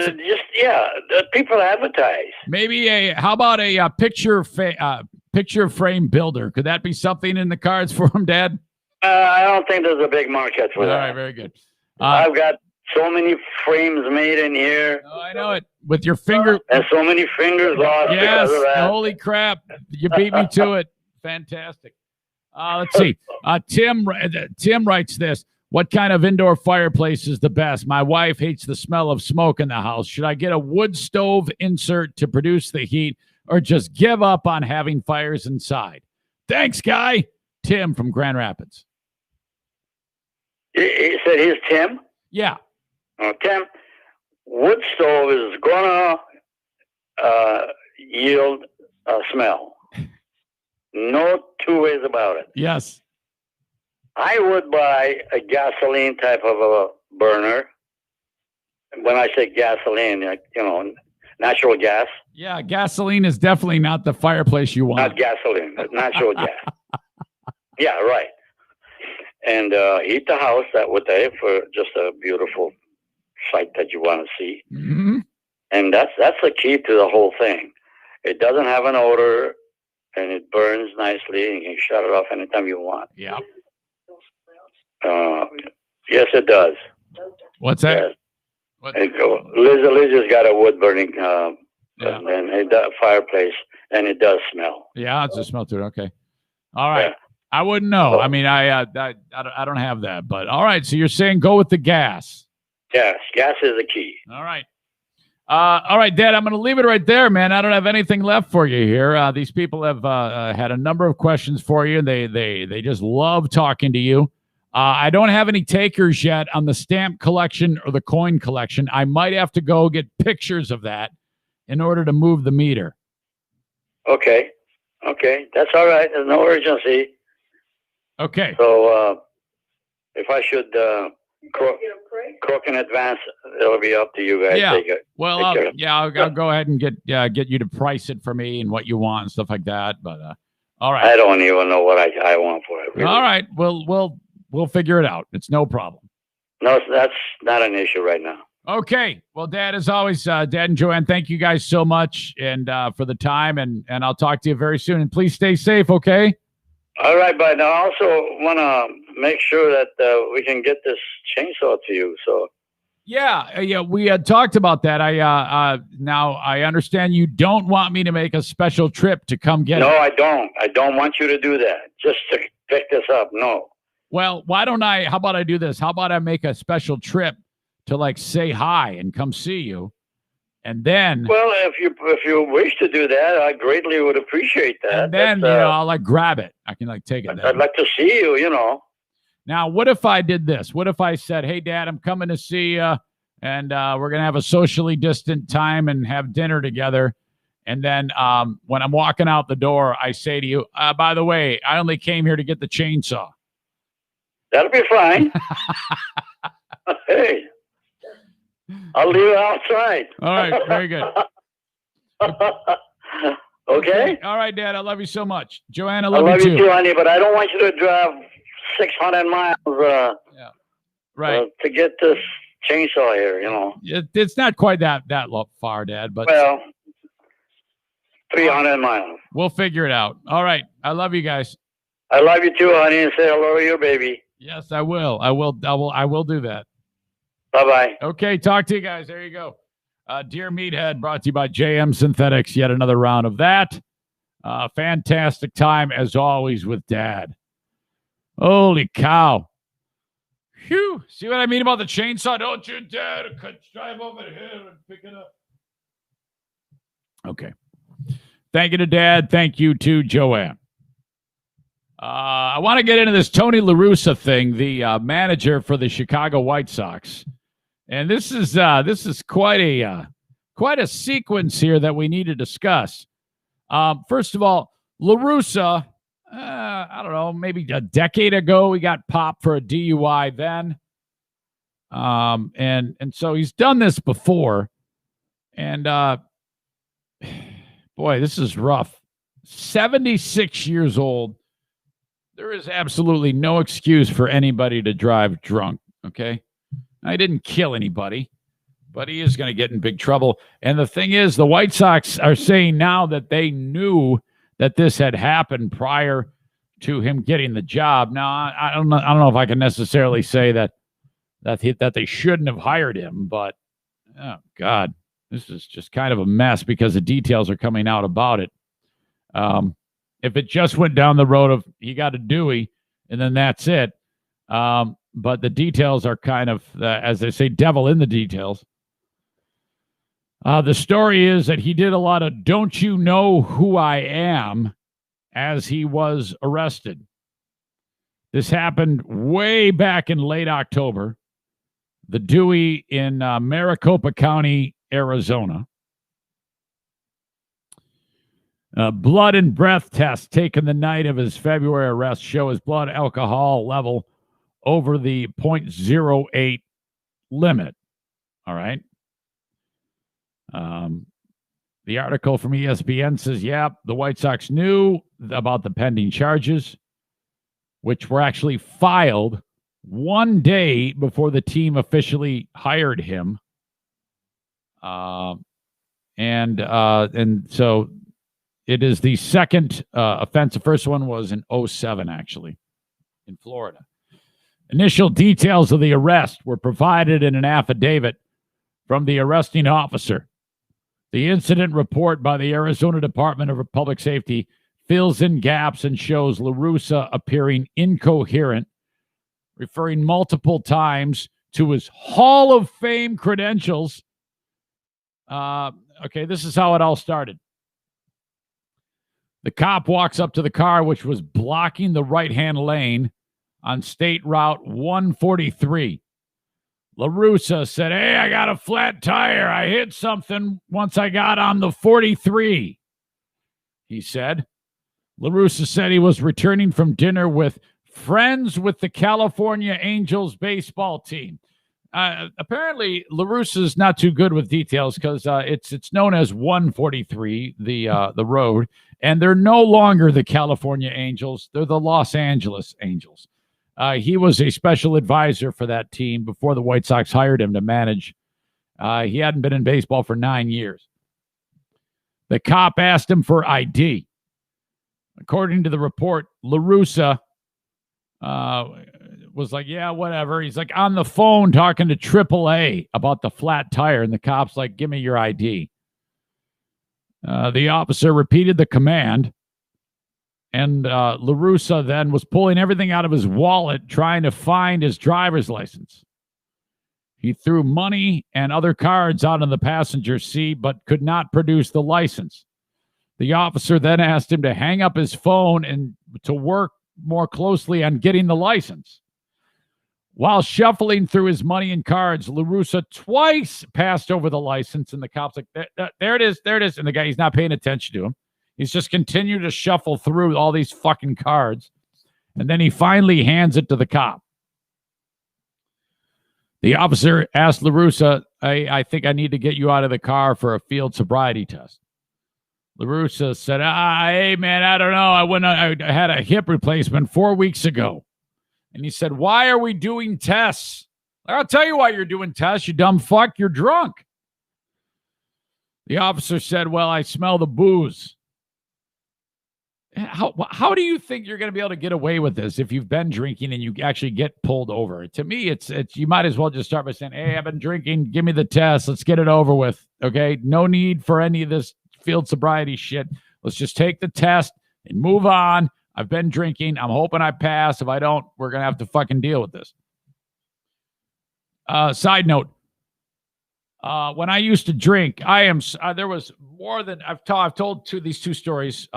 C: the people advertise.
A: Maybe how about a picture frame builder? Could that be something in the cards for him, Dad?
C: I don't think there's a big market for that.
A: All right, very good.
C: I've got so many frames made in here.
A: Oh, I know it. With your finger.
C: And so many fingers lost because of that.
A: Holy crap. You beat me to it. Fantastic. Let's see. Tim writes this. What kind of indoor fireplace is the best? My wife hates the smell of smoke in the house. Should I get a wood stove insert to produce the heat, or just give up on having fires inside? Thanks, guy. Tim from Grand Rapids.
C: He said he's Tim?
A: Yeah.
C: Tim, wood stove is going to yield a smell. No two ways about it.
A: Yes.
C: I would buy a gasoline type of a burner. When I say gasoline, natural gas.
A: Yeah, gasoline is definitely not the fireplace you want.
C: Not gasoline, natural gas. Yeah, right. And heat the house that way for just a beautiful sight that you want to see.
A: Mm-hmm.
C: And that's the key to the whole thing. It doesn't have an odor, and it burns nicely, and you can shut it off anytime you want.
A: Yeah.
C: Yes, it does.
A: What's that?
C: Yes. What? Liz has got a wood burning and it does fireplace, and it does smell.
A: Yeah, it's a smell to it. Okay. All right. Yeah. I wouldn't know. I mean, I don't have that, but all right. So you're saying go with the gas.
C: Yes, gas is the key.
A: All right. All right, Dad, I'm going to leave it right there, man. I don't have anything left for you here. These people have had a number of questions for you. They just love talking to you. I don't have any takers yet on the stamp collection or the coin collection. I might have to go get pictures of that in order to move the meter.
C: Okay. That's all right. There's no urgency.
A: Okay.
C: So if I should croak in advance, it'll be up to you guys.
A: Yeah. I'll go ahead and get you to price it for me and what you want and stuff like that. But all right.
C: I don't even know what I want for it. Really.
A: All right. We'll figure it out. It's no problem.
C: No, that's not an issue right now.
A: Okay. Well, Dad, as always, Dad and Joanne, thank you guys so much and for the time, and I'll talk to you very soon. And please stay safe, okay?
C: All right, but I also want to make sure that we can get this chainsaw to you. So.
A: Yeah, we had talked about that. Now I understand you don't want me to make a special trip to come get it.
C: No, I don't. I don't want you to do that. Just to pick this up. No.
A: Well, how about I do this? How about I make a special trip to say hi and come see you? And then,
C: well, if you wish to do that, I greatly would appreciate that.
A: And then I'll grab it. I can take it.
C: I'd like to see you.
A: Now, what if I did this? What if I said, "Hey, Dad, I'm coming to see you, and we're gonna have a socially distant time and have dinner together." And then when I'm walking out the door, I say to you, "By the way, I only came here to get the chainsaw."
C: That'll be fine. Hey. I'll leave it outside.
A: All right, very good.
C: Okay?
A: All right, Dad, I love you so much. Joanne, I
C: love
A: you
C: too, honey, but I don't want you to drive 600 miles to get this chainsaw here,
A: It's not quite that far, Dad, but...
C: Well, 300 miles.
A: We'll figure it out. All right. I love you guys.
C: I love you too, honey, and say hello to your baby.
A: Yes, I will. I will do that.
C: Bye-bye.
A: Okay, talk to you guys. There you go. Dear Meathead, brought to you by JM Synthetics. Yet another round of that. Fantastic time, as always, with Dad. Holy cow. Phew. See what I mean about the chainsaw? Don't you dare drive over here and pick it up. Okay. Thank you to Dad. Thank you to Joanne. I want to get into this Tony Larussa thing, the manager for the Chicago White Sox. And this is quite a sequence here that we need to discuss. First of all, Larussa, I don't know, maybe a decade ago, he got popped for a DUI then. And so he's done this before. And boy, this is rough. 76 years old. There is absolutely no excuse for anybody to drive drunk, okay? I didn't kill anybody, but he is going to get in big trouble. And the thing is, the White Sox are saying now that they knew that this had happened prior to him getting the job. Now, I don't know if I can necessarily say that they shouldn't have hired him, but oh God, this is just kind of a mess because the details are coming out about it. If it just went down the road of he got a Dewey and then that's it. But the details are kind of, as they say, devil in the details. The story is that he did a lot of "don't you know who I am" as he was arrested. This happened way back in late October. The Dewey in Maricopa County, Arizona. Blood and breath tests taken the night of his February arrest show his blood alcohol level over the 0.08 limit. All right. The article from ESPN says, the White Sox knew about the pending charges, which were actually filed one day before the team officially hired him. And so it is the second offense. The first one was in 2007, actually, in Florida. Initial details of the arrest were provided in an affidavit from the arresting officer. The incident report by the Arizona Department of Public Safety fills in gaps and shows Larussa appearing incoherent, referring multiple times to his Hall of Fame credentials. Okay, this is how it all started. The cop walks up to the car, which was blocking the right-hand lane on State Route 143. Larussa said, "Hey, I got a flat tire. I hit something once I got on the 43, he said. Larussa said he was returning from dinner with friends with the California Angels baseball team. Apparently, Larussa's not too good with details because it's known as 143, the road, and they're no longer the California Angels. They're the Los Angeles Angels. He was a special advisor for that team before the White Sox hired him to manage. He hadn't been in baseball for 9 years. The cop asked him for ID. According to the report, Larussa was like, yeah, whatever. He's like on the phone talking to AAA about the flat tire, and the cop's like, give me your ID. The officer repeated the command, and Larussa then was pulling everything out of his wallet, trying to find his driver's license. He threw money and other cards out in the passenger seat, but could not produce the license. The officer then asked him to hang up his phone and to work more closely on getting the license. While shuffling through his money and cards, Larussa twice passed over the license, and the cop's like, there it is, there it is. And the guy, he's not paying attention to him. He's just continued to shuffle through all these fucking cards. And then he finally hands it to the cop. The officer asked Larussa, I think I need to get you out of the car for a field sobriety test. Larussa said, hey, man, I don't know. I had a hip replacement 4 weeks ago. And he said, why are we doing tests? I'll tell you why you're doing tests, you dumb fuck. You're drunk. The officer said, well, I smell the booze. How do you think you're going to be able to get away with this if you've been drinking and you actually get pulled over? To me, it's you might as well just start by saying, "Hey, I've been drinking. Give me the test. Let's get it over with." Okay, no need for any of this field sobriety shit. Let's just take the test and move on. I've been drinking. I'm hoping I pass. If I don't, we're going to have to fucking deal with this. Side note. When I used to drink, there was more than I've told these two stories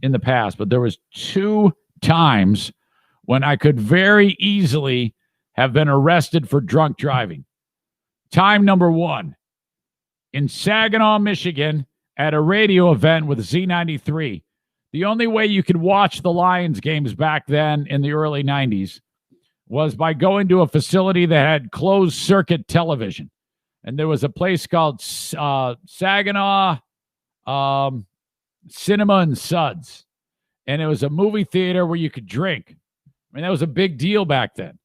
A: in the past, but there was 2 times when I could very easily have been arrested for drunk driving. Time number 1, in Saginaw, Michigan, at a radio event with Z93. The only way you could watch the Lions games back then in the early 90s was by going to a facility that had closed circuit television. And there was a place called Saginaw Cinema and Suds. And it was a movie theater where you could drink. I mean, that was a big deal back then.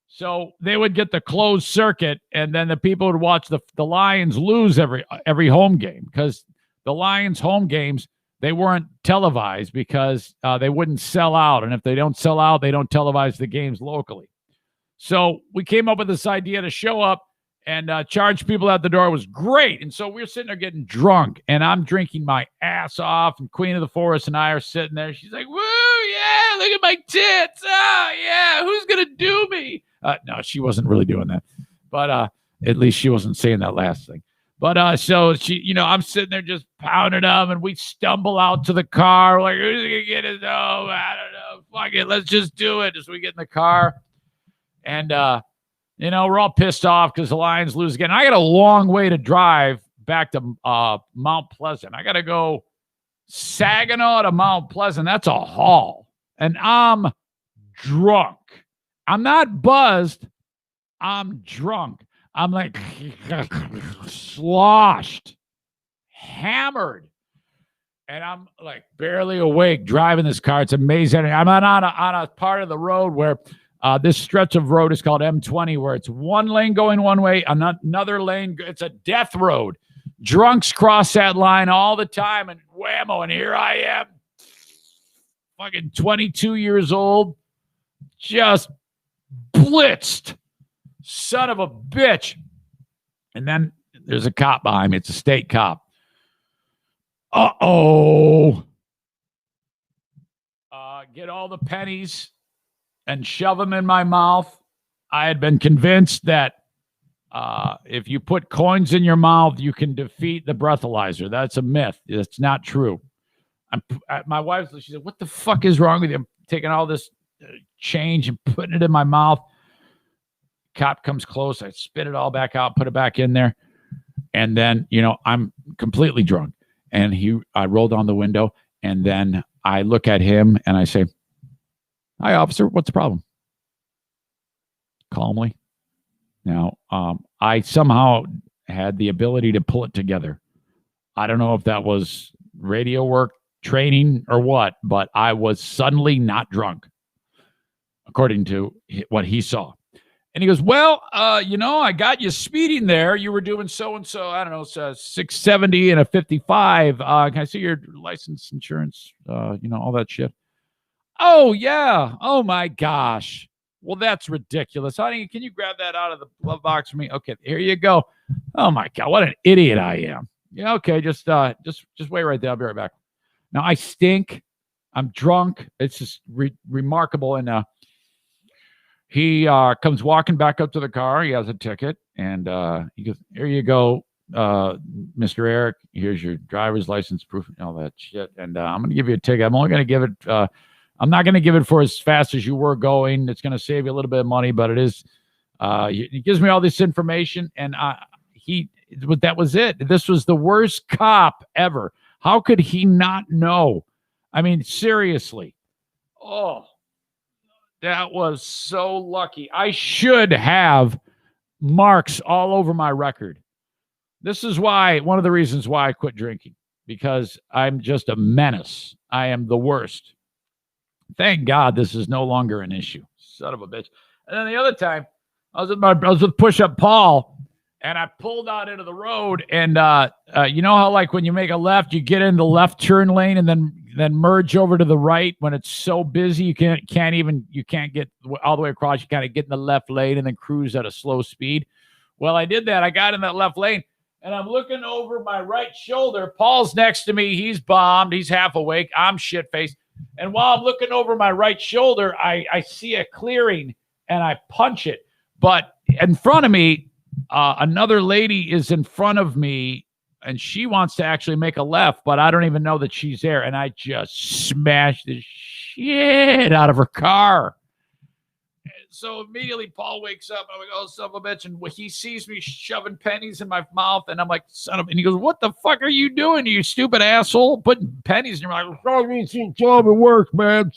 A: So they would get the closed circuit, and then the people would watch the Lions lose every home game, because the Lions home games, they weren't televised because they wouldn't sell out. And if they don't sell out, they don't televise the games locally. So we came up with this idea to show up and charge people at the door. It was great. And so we're sitting there getting drunk, and I'm drinking my ass off, and Queen of the Forest and I are sitting there. She's like, "Woo, yeah, look at my tits. Oh, yeah, who's going to do me?" No, she wasn't really doing that. But at least she wasn't saying that last thing. But so she, I'm sitting there just pounding up, and we stumble out to the car. Like, who's going to get us home? I don't know. Fuck it. Let's just do it. As we get in the car. And, we're all pissed off because the Lions lose again. I got a long way to drive back to Mount Pleasant. I got to go Saginaw to Mount Pleasant. That's a haul. And I'm drunk. I'm not buzzed. I'm drunk. I'm like sloshed, hammered. And I'm like barely awake driving this car. It's amazing. I'm on a part of the road where this stretch of road is called M20, where it's one lane going one way, another lane. It's a death road. Drunks cross that line all the time, and whammo, and here I am, fucking 22 years old, just blitzed, son of a bitch. And then there's a cop behind me. It's a state cop. Get all the pennies and shove them in my mouth. I had been convinced that if you put coins in your mouth, you can defeat the breathalyzer. That's a myth. It's not true. My wife, she said, "What the fuck is wrong with you?" I'm taking all this change and putting it in my mouth. Cop comes close. I spit it all back out, put it back in there. And then, I'm completely drunk. And I rolled down the window, and then I look at him and I say, "Hi, officer, what's the problem?" Calmly. Now, I somehow had the ability to pull it together. I don't know if that was radio work, training, or what, but I was suddenly not drunk, according to what he saw. And he goes, "Well, I got you speeding there. You were doing so-and-so, I don't know, 670 and a 55. Can I see your license, insurance, all that shit?" "Oh, yeah. Oh, my gosh. Well, that's ridiculous. Honey, can you grab that out of the glove box for me?" "Okay, here you go." Oh, my God, what an idiot I am. "Yeah, okay, just wait right there. I'll be right back." Now, I stink. I'm drunk. It's just remarkable. And he comes walking back up to the car. He has a ticket. And he goes, "Here you go, Mr. Eric. Here's your driver's license proof and all that shit. And I'm going to give you a ticket. I'm only going to give it I'm not going to give it for as fast as you were going. It's going to save you a little bit of money, but it is." He gives me all this information, and that was it. This was the worst cop ever. How could he not know? I mean, seriously. Oh, that was so lucky. I should have marks all over my record. This is one of the reasons why I quit drinking, because I'm just a menace. I am the worst. Thank God this is no longer an issue. Son of a bitch. And then the other time, I was with Push-Up Paul, and I pulled out into the road, and you know how, like, when you make a left, you get in the left turn lane, and then then merge over to the right when it's so busy you can't get all the way across. You kind of get in the left lane and then cruise at a slow speed. Well, I did that. I got in that left lane, and I'm looking over my right shoulder. Paul's next to me. He's bombed. He's half awake. I'm shit-faced. And while I'm looking over my right shoulder, I see a clearing, and I punch it. But in front of me, another lady is in front of me, and she wants to actually make a left, but I don't even know that she's there. And I just smashed the shit out of her car. So immediately Paul wakes up. I'm like, oh, son of a bitch. And he sees me shoving pennies in my mouth. And I'm like, son of, and he goes, what the fuck are you doing, you stupid asshole? Putting pennies in your mouth. Job at work, man.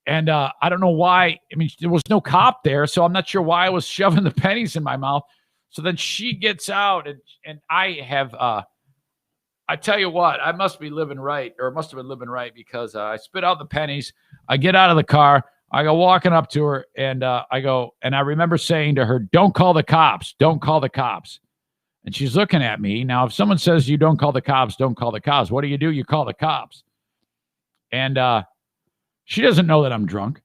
A: And I don't know why. I mean, there was no cop there, so I'm not sure why I was shoving the pennies in my mouth. So then she gets out, and I have, I tell you what, I must be living right, or must have been living right, because I spit out the pennies. I get out of the car. I go walking up to her, and I go, and I remember saying to her, don't call the cops. Don't call the cops. And she's looking at me. Now, if someone says you don't call the cops, don't call the cops. What do? You call the cops. And she doesn't know that I'm drunk.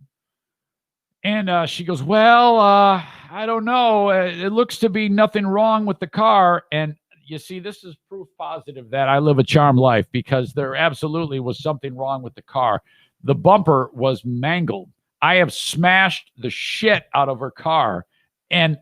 A: And she goes, well, I don't know. It looks to be nothing wrong with the car. And you see, this is proof positive that I live a charmed life, because there absolutely was something wrong with the car. The bumper was mangled. I have smashed the shit out of her car. And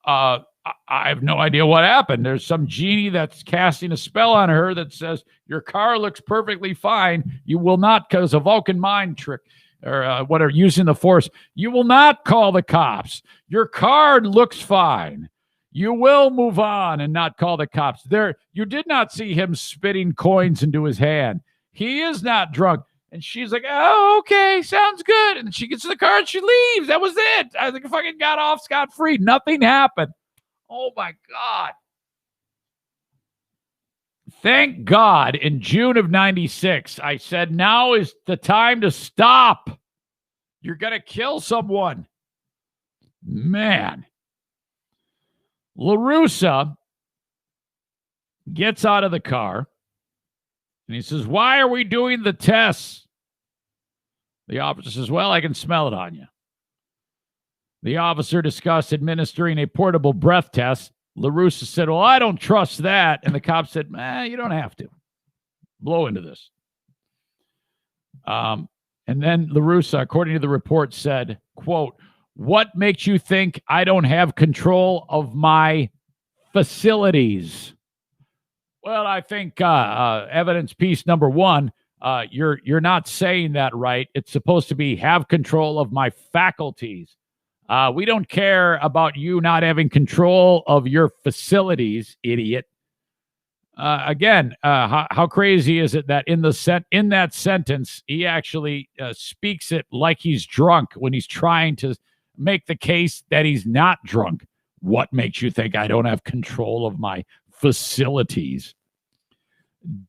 A: I have no idea what happened. There's some genie that's casting a spell on her that says, your car looks perfectly fine. You will not, because a Vulcan mind trick, or whatever, using the force, you will not call the cops. Your car looks fine. You will move on and not call the cops. There, you did not see him spitting coins into his hand. He is not drunk. And she's like, oh, okay, sounds good. And she gets in the car and she leaves. That was it. I think I fucking got off scot-free. Nothing happened. Oh, my God. Thank God in June of 96, I said, now is the time to stop. You're going to kill someone. Man. Larussa gets out of the car, and he says, why are we doing the tests? The officer says, well, I can smell it on you. The officer discussed administering a portable breath test. Larussa said, well, I don't trust that. And the cop said, you don't have to. Blow into this. And then Larussa, according to the report, said, quote, what makes you think I don't have control of my facilities? Well, I think evidence piece number one, you're not saying that right. It's supposed to be have control of my faculties. We don't care about you not having control of your facilities, idiot. Again, how crazy is it that in that sentence, he actually speaks it like he's drunk when he's trying to make the case that he's not drunk. What makes you think I don't have control of my facilities?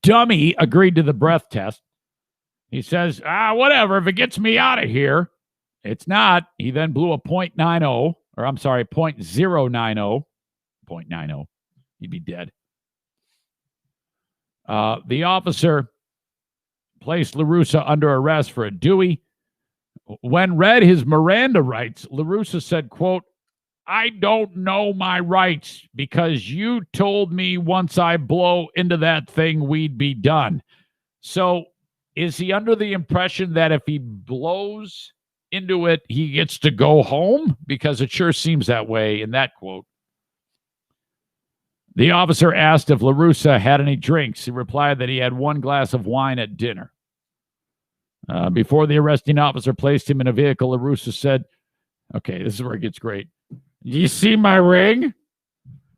A: Dummy agreed to the breath test. He says, whatever, if it gets me out of here. It's not. He then blew a .090. .090. He'd be dead. The officer placed Larussa under arrest for a Dewey. When read his Miranda rights, Larussa said, quote, I don't know my rights because you told me once I blow into that thing, we'd be done. So is he under the impression that if he blows into it, he gets to go home? Because it sure seems that way in that quote. The officer asked if Larussa had any drinks. He replied that he had one glass of wine at dinner. Before the arresting officer placed him in a vehicle, Larussa said, okay, this is where it gets great. Do you see my ring?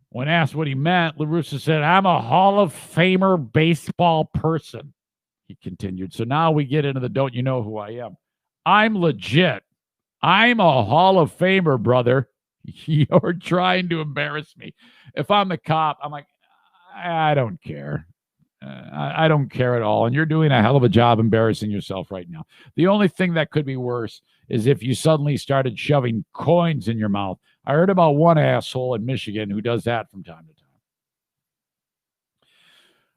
A: When asked what he meant, Larussa said, I'm a Hall of Famer baseball person. He continued. So now we get into the don't you know who I am. I'm legit. I'm a Hall of Famer, brother. You're trying to embarrass me. If I'm the cop, I'm like, I don't care. I don't care at all. And you're doing a hell of a job embarrassing yourself right now. The only thing that could be worse is if you suddenly started shoving coins in your mouth. I heard about one asshole in Michigan who does that from time to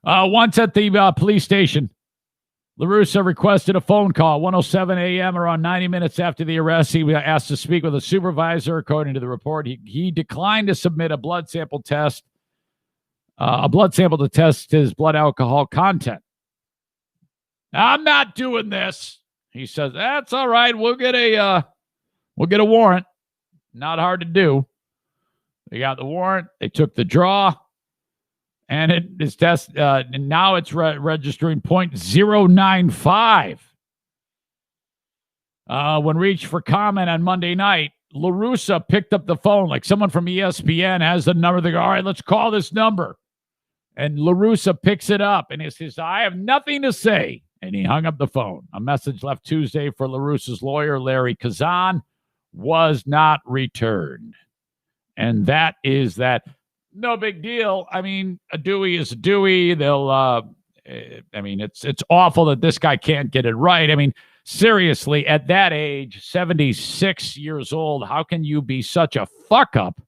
A: time. Once at the police station, Larussa requested a phone call 1:07 a.m. around 90 minutes after the arrest. He was asked to speak with a supervisor. According to the report, he declined to submit a blood sample to test his blood alcohol content. I'm not doing this. He says, that's all right. We'll get a warrant. Not hard to do. They got the warrant. They took the draw. And it is test. And now it's registering 0.095. When reached for comment on Monday night, Larussa picked up the phone like someone from ESPN has the number. They go, all right, let's call this number. And Larussa picks it up and he says, I have nothing to say. And he hung up the phone. A message left Tuesday for Larussa's lawyer, Larry Kazan, was not returned. And that is that. No big deal. I mean, a Dewey is a Dewey. It's awful that this guy can't get it right. I mean, seriously, at that age, 76 years old, how can you be such a fuck up?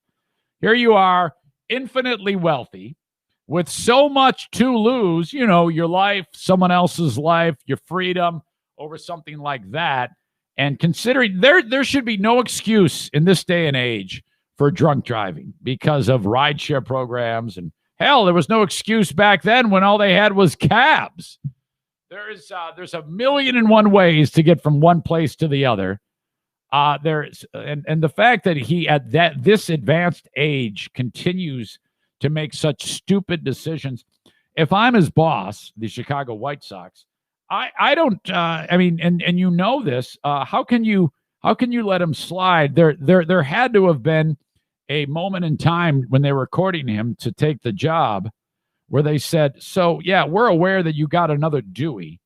A: Here you are, infinitely wealthy, with so much to lose, your life, someone else's life, your freedom over something like that. And considering there should be no excuse in this day and age for drunk driving because of rideshare programs. And hell, there was no excuse back then when all they had was cabs. There's a million and one ways to get from one place to the other. And the fact that he at this advanced age continues to make such stupid decisions. If I'm his boss, the Chicago White Sox, I don't. And you know this. How can you let him slide? There had to have been a moment in time when they were courting him to take the job where they said, so, yeah, we're aware that you got another Dewey.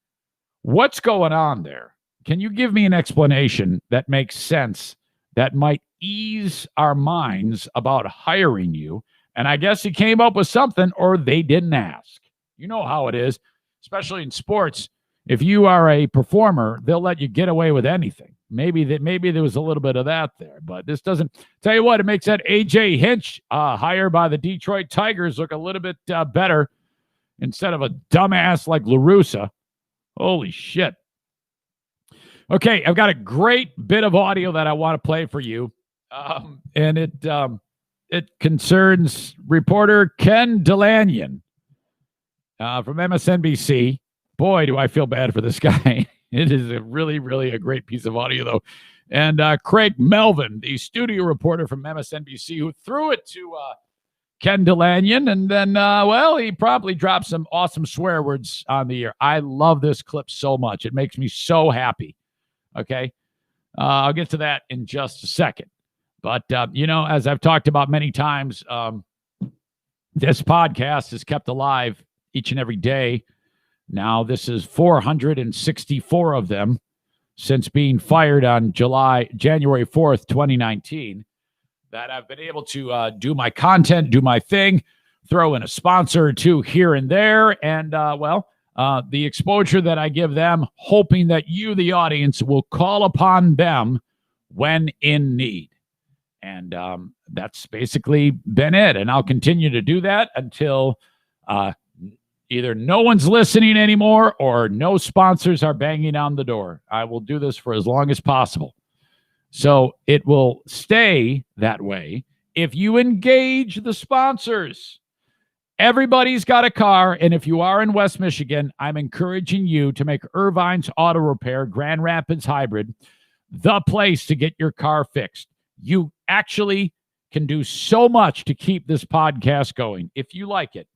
A: What's going on there? Can you give me an explanation that makes sense that might ease our minds about hiring you? And I guess he came up with something or they didn't ask. You know how it is, especially in sports. If you are a performer, they'll let you get away with anything. Maybe there was a little bit of that there, but this doesn't. Tell you what, it makes that A.J. Hinch hire by the Detroit Tigers look a little bit better instead of a dumbass like Larussa. Holy shit. Okay, I've got a great bit of audio that I want to play for you, and it concerns reporter Ken Delanian from MSNBC. Boy, do I feel bad for this guy. It is a really, really a great piece of audio, though. And Craig Melvin, the studio reporter from MSNBC, who threw it to Ken Delanian. And then, he probably dropped some awesome swear words on the air. I love this clip so much. It makes me so happy. Okay. I'll get to that in just a second. But, as I've talked about many times, this podcast is kept alive each and every day. Now, this is 464 of them since being fired on January 4th, 2019, that I've been able to do my content, do my thing, throw in a sponsor or two here and there. And, the exposure that I give them, hoping that you, the audience, will call upon them when in need. And that's basically been it. And I'll continue to do that until either no one's listening anymore or no sponsors are banging on the door. I will do this for as long as possible. So it will stay that way if you engage the sponsors. Everybody's got a car, and if you are in West Michigan, I'm encouraging you to make Irvine's Auto Repair Grand Rapids Hybrid the place to get your car fixed. You actually can do so much to keep this podcast going. If you like it,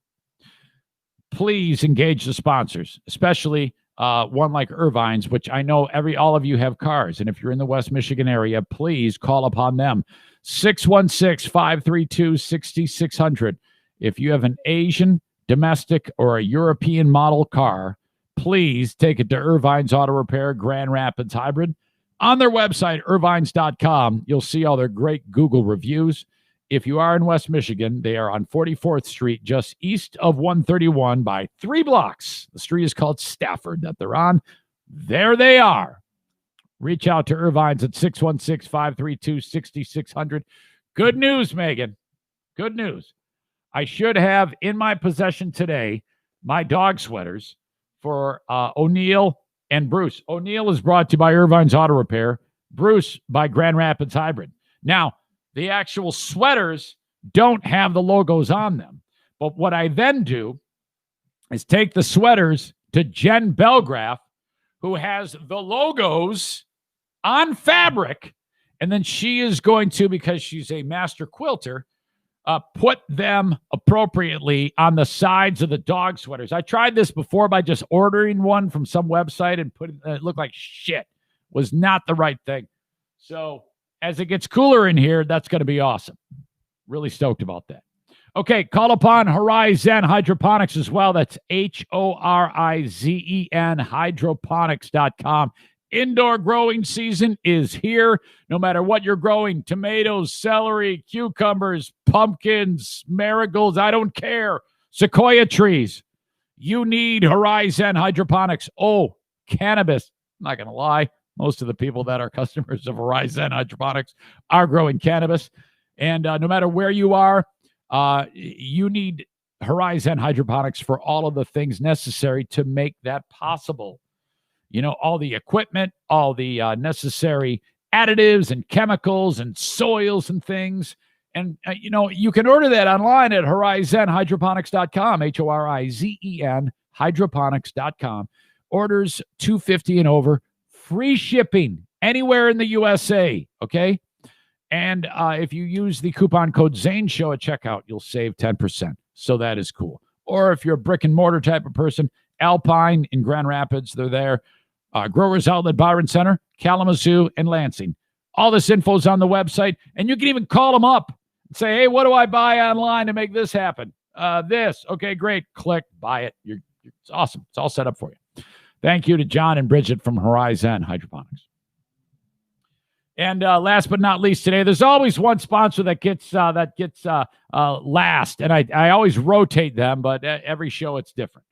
A: please engage the sponsors, especially one like Irvine's, which I know all of you have cars. And if you're in the West Michigan area, please call upon them. 616-532-6600. If you have an Asian, domestic, or a European model car, please take it to Irvine's Auto Repair Grand Rapids Hybrid. On their website, irvines.com, you'll see all their great Google reviews. If you are in West Michigan, they are on 44th Street, just east of 131 by 3 blocks. The street is called Stafford that they're on. There they are. Reach out to Irvine's at 616-532-6600. Good news, Megan. Good news. I should have in my possession today my dog sweaters for O'Neill and Bruce. O'Neill is brought to you by Irvine's Auto Repair. Bruce by Grand Rapids Hybrid. Now, the actual sweaters don't have the logos on them. But what I then do is take the sweaters to Jen Belgraf, who has the logos on fabric, and then she is going to, because she's a master quilter, put them appropriately on the sides of the dog sweaters. I tried this before by just ordering one from some website and it looked like shit. Was not the right thing. So as it gets cooler in here, that's going to be awesome. Really stoked about that. Okay, call upon Horizon Hydroponics as well. That's Horizen, hydroponics.com. Indoor growing season is here. No matter what you're growing, tomatoes, celery, cucumbers, pumpkins, marigolds, I don't care. Sequoia trees. You need Horizon Hydroponics. Oh, cannabis. I'm not going to lie. Most of the people that are customers of Horizon Hydroponics are growing cannabis. And no matter where you are, you need Horizon Hydroponics for all of the things necessary to make that possible. You know, all the equipment, all the necessary additives and chemicals and soils and things. And, you know, you can order that online at horizonhydroponics.com, Horizen, hydroponics.com. Orders $250 and over, free shipping anywhere in the USA, okay? And if you use the coupon code Zane Show at checkout, you'll save 10%. So that is cool. Or if you're a brick and mortar type of person, Alpine in Grand Rapids, they're there. Growers Outlet, Byron Center, Kalamazoo, and Lansing. All this info is on the website, and you can even call them up and say, hey, what do I buy online to make this happen? This. Okay, great. Click, buy it. It's awesome. It's all set up for you. Thank you to John and Bridget from Horizon Hydroponics. And last but not least today, there's always one sponsor that gets last, and I always rotate them, but every show it's different.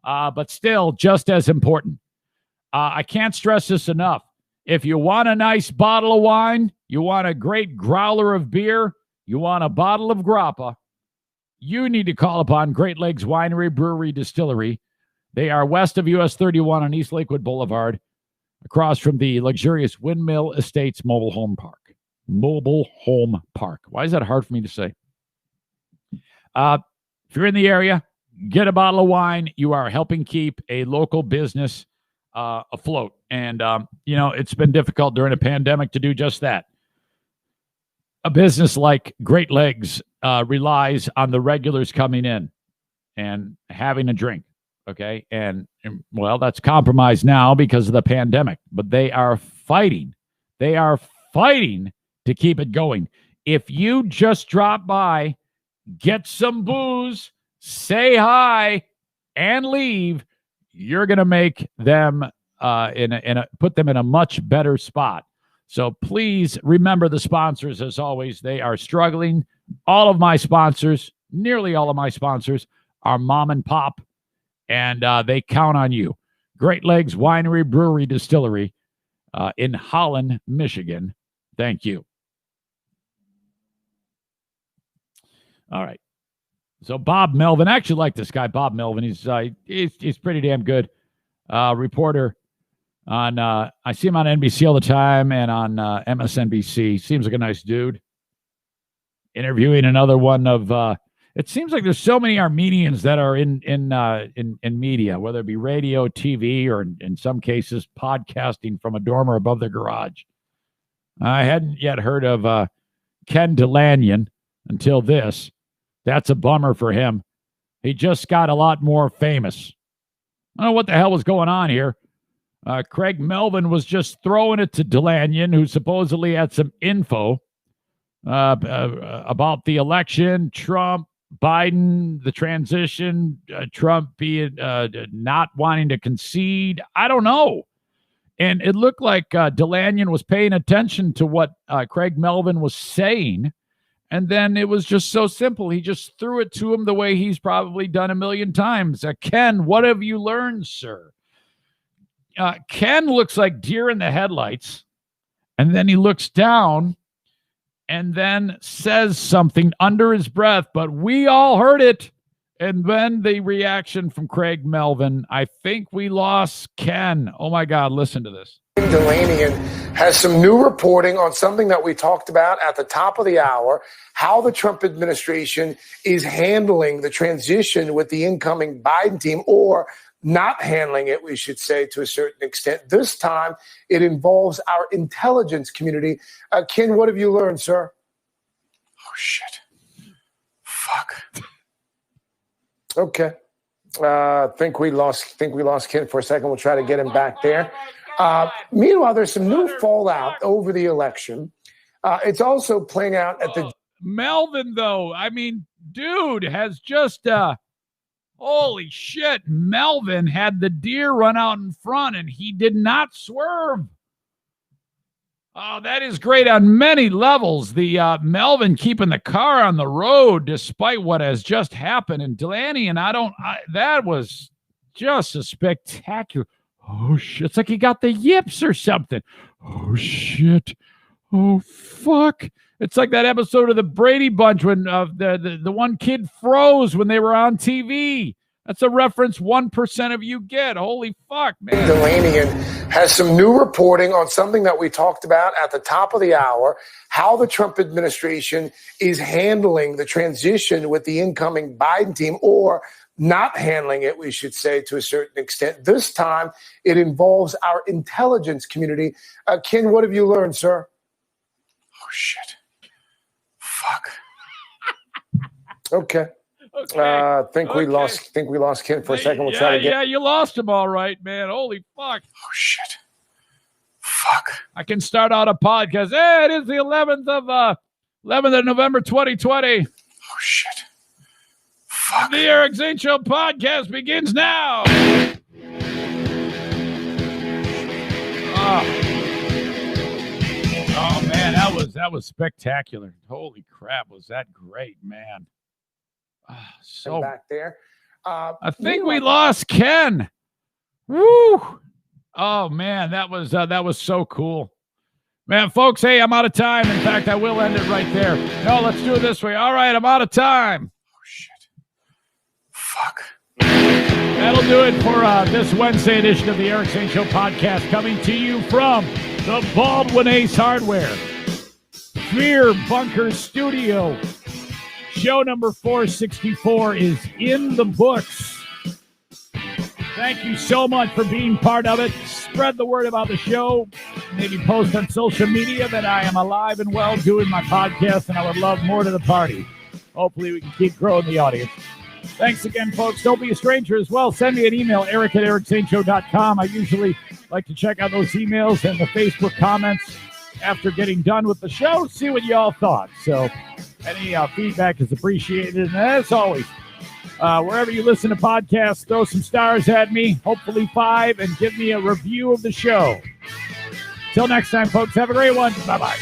A: But still, just as important. I can't stress this enough. If you want a nice bottle of wine, you want a great growler of beer, you want a bottle of grappa, you need to call upon Great Lakes Winery, Brewery, Distillery. They are west of US 31 on East Lakewood Boulevard, across from the luxurious Windmill Estates Mobile Home Park. Mobile Home Park. Why is that hard for me to say? If you're in the area, get a bottle of wine. You are helping keep a local business afloat. And, you know, it's been difficult during a pandemic to do just that. A business like Great Legs relies on the regulars coming in and having a drink. Okay. And well, that's compromised now because of the pandemic, but they are fighting. They are fighting to keep it going. If you just drop by, get some booze, say hi, and leave, you're going to make them put them in a much better spot. So please remember the sponsors. As always, they are struggling. All of my sponsors, nearly all of my sponsors, are mom and pop, and they count on you. Great Legs Winery, Brewery, Distillery in Holland, Michigan. Thank you. All right. So Bob Melvin, I actually like this guy, Bob Melvin. He's pretty damn good reporter on. I see him on NBC all the time and on MSNBC. Seems like a nice dude. Interviewing another one of. It seems like there's so many Armenians that are in media, whether it be radio, TV, or in some cases podcasting from a dormer above their garage. I hadn't yet heard of Ken Delanyan until this. That's a bummer for him. He just got a lot more famous. I don't know what the hell was going on here. Craig Melvin was just throwing it to Delanyan, who supposedly had some info about the election, Trump, Biden, the transition, Trump being not wanting to concede. I don't know. And it looked like Delanyan was paying attention to what Craig Melvin was saying. And then it was just so simple. He just threw it to him the way he's probably done a million times. Ken, what have you learned, sir? Ken looks like deer in the headlights. And then he looks down and then says something under his breath. But we all heard it. And then the reaction from Craig Melvin. I think we lost Ken. Oh, my God. Listen to this.
E: Delaney has some new reporting on something that we talked about at the top of the hour, how the Trump administration is handling the transition with the incoming Biden team, or not handling it, we should say, to a certain extent. This time, it involves our intelligence community. Ken, what have you learned, sir? Oh, shit. Fuck. Okay. Think we lost Ken for a second. We'll try to get him back there. Meanwhile, there's some new fallout over the election. It's also playing out at the
A: Melvin, though. I mean, dude has just holy shit. Melvin had the deer run out in front and he did not swerve. Oh, that is great on many levels. The Melvin keeping the car on the road despite what has just happened. And Delaney, and that was just a spectacular. Oh, shit. It's like he got the yips or something. Oh, shit. Oh, fuck. It's like that episode of the Brady Bunch when the one kid froze when they were on TV. That's a reference 1% of you get. Holy fuck, man.
E: Delaney has some new reporting on something that we talked about at the top of the hour, how the Trump administration is handling the transition with the incoming Biden team, or not handling it, we should say, to a certain extent. This time, it involves our intelligence community. Ken, what have you learned, sir? Oh, shit. Fuck. Okay. Think we lost Ken for a second. We'll try to get.
A: Yeah, you lost him all right, man. Holy fuck.
E: Oh, shit. Fuck.
A: I can start out a podcast. Hey, it is the 11th of November 2020.
E: Oh, shit. Fuck.
A: The Eric Zane Show podcast begins now. Oh man, that was spectacular. Holy crap, was that great, man. So
E: back there.
A: I think we lost Ken. Woo! Oh man, that was so cool. Man, folks, hey, I'm out of time. In fact, I will end it right there. No, let's do it this way. All right, I'm out of time.
E: Oh shit. Fuck.
A: That'll do it for this Wednesday edition of the Eric Zane Show podcast, coming to you from the Baldwin Ace Hardware Fear Bunker Studio. Show number 464 is in the books. Thank you so much for being part of it. Spread the word about the show. Maybe post on social media that I am alive and well doing my podcast, and I would love more to the party. Hopefully we can keep growing the audience. Thanks again, folks. Don't be a stranger as well. Send me an email, eric@ericzaneshow.com. I usually like to check out those emails and the Facebook comments after getting done with the show, see what y'all thought. So any feedback is appreciated. And as always, wherever you listen to podcasts, throw some stars at me, hopefully 5, and give me a review of the show. Till next time, folks, have a great one. Bye-bye.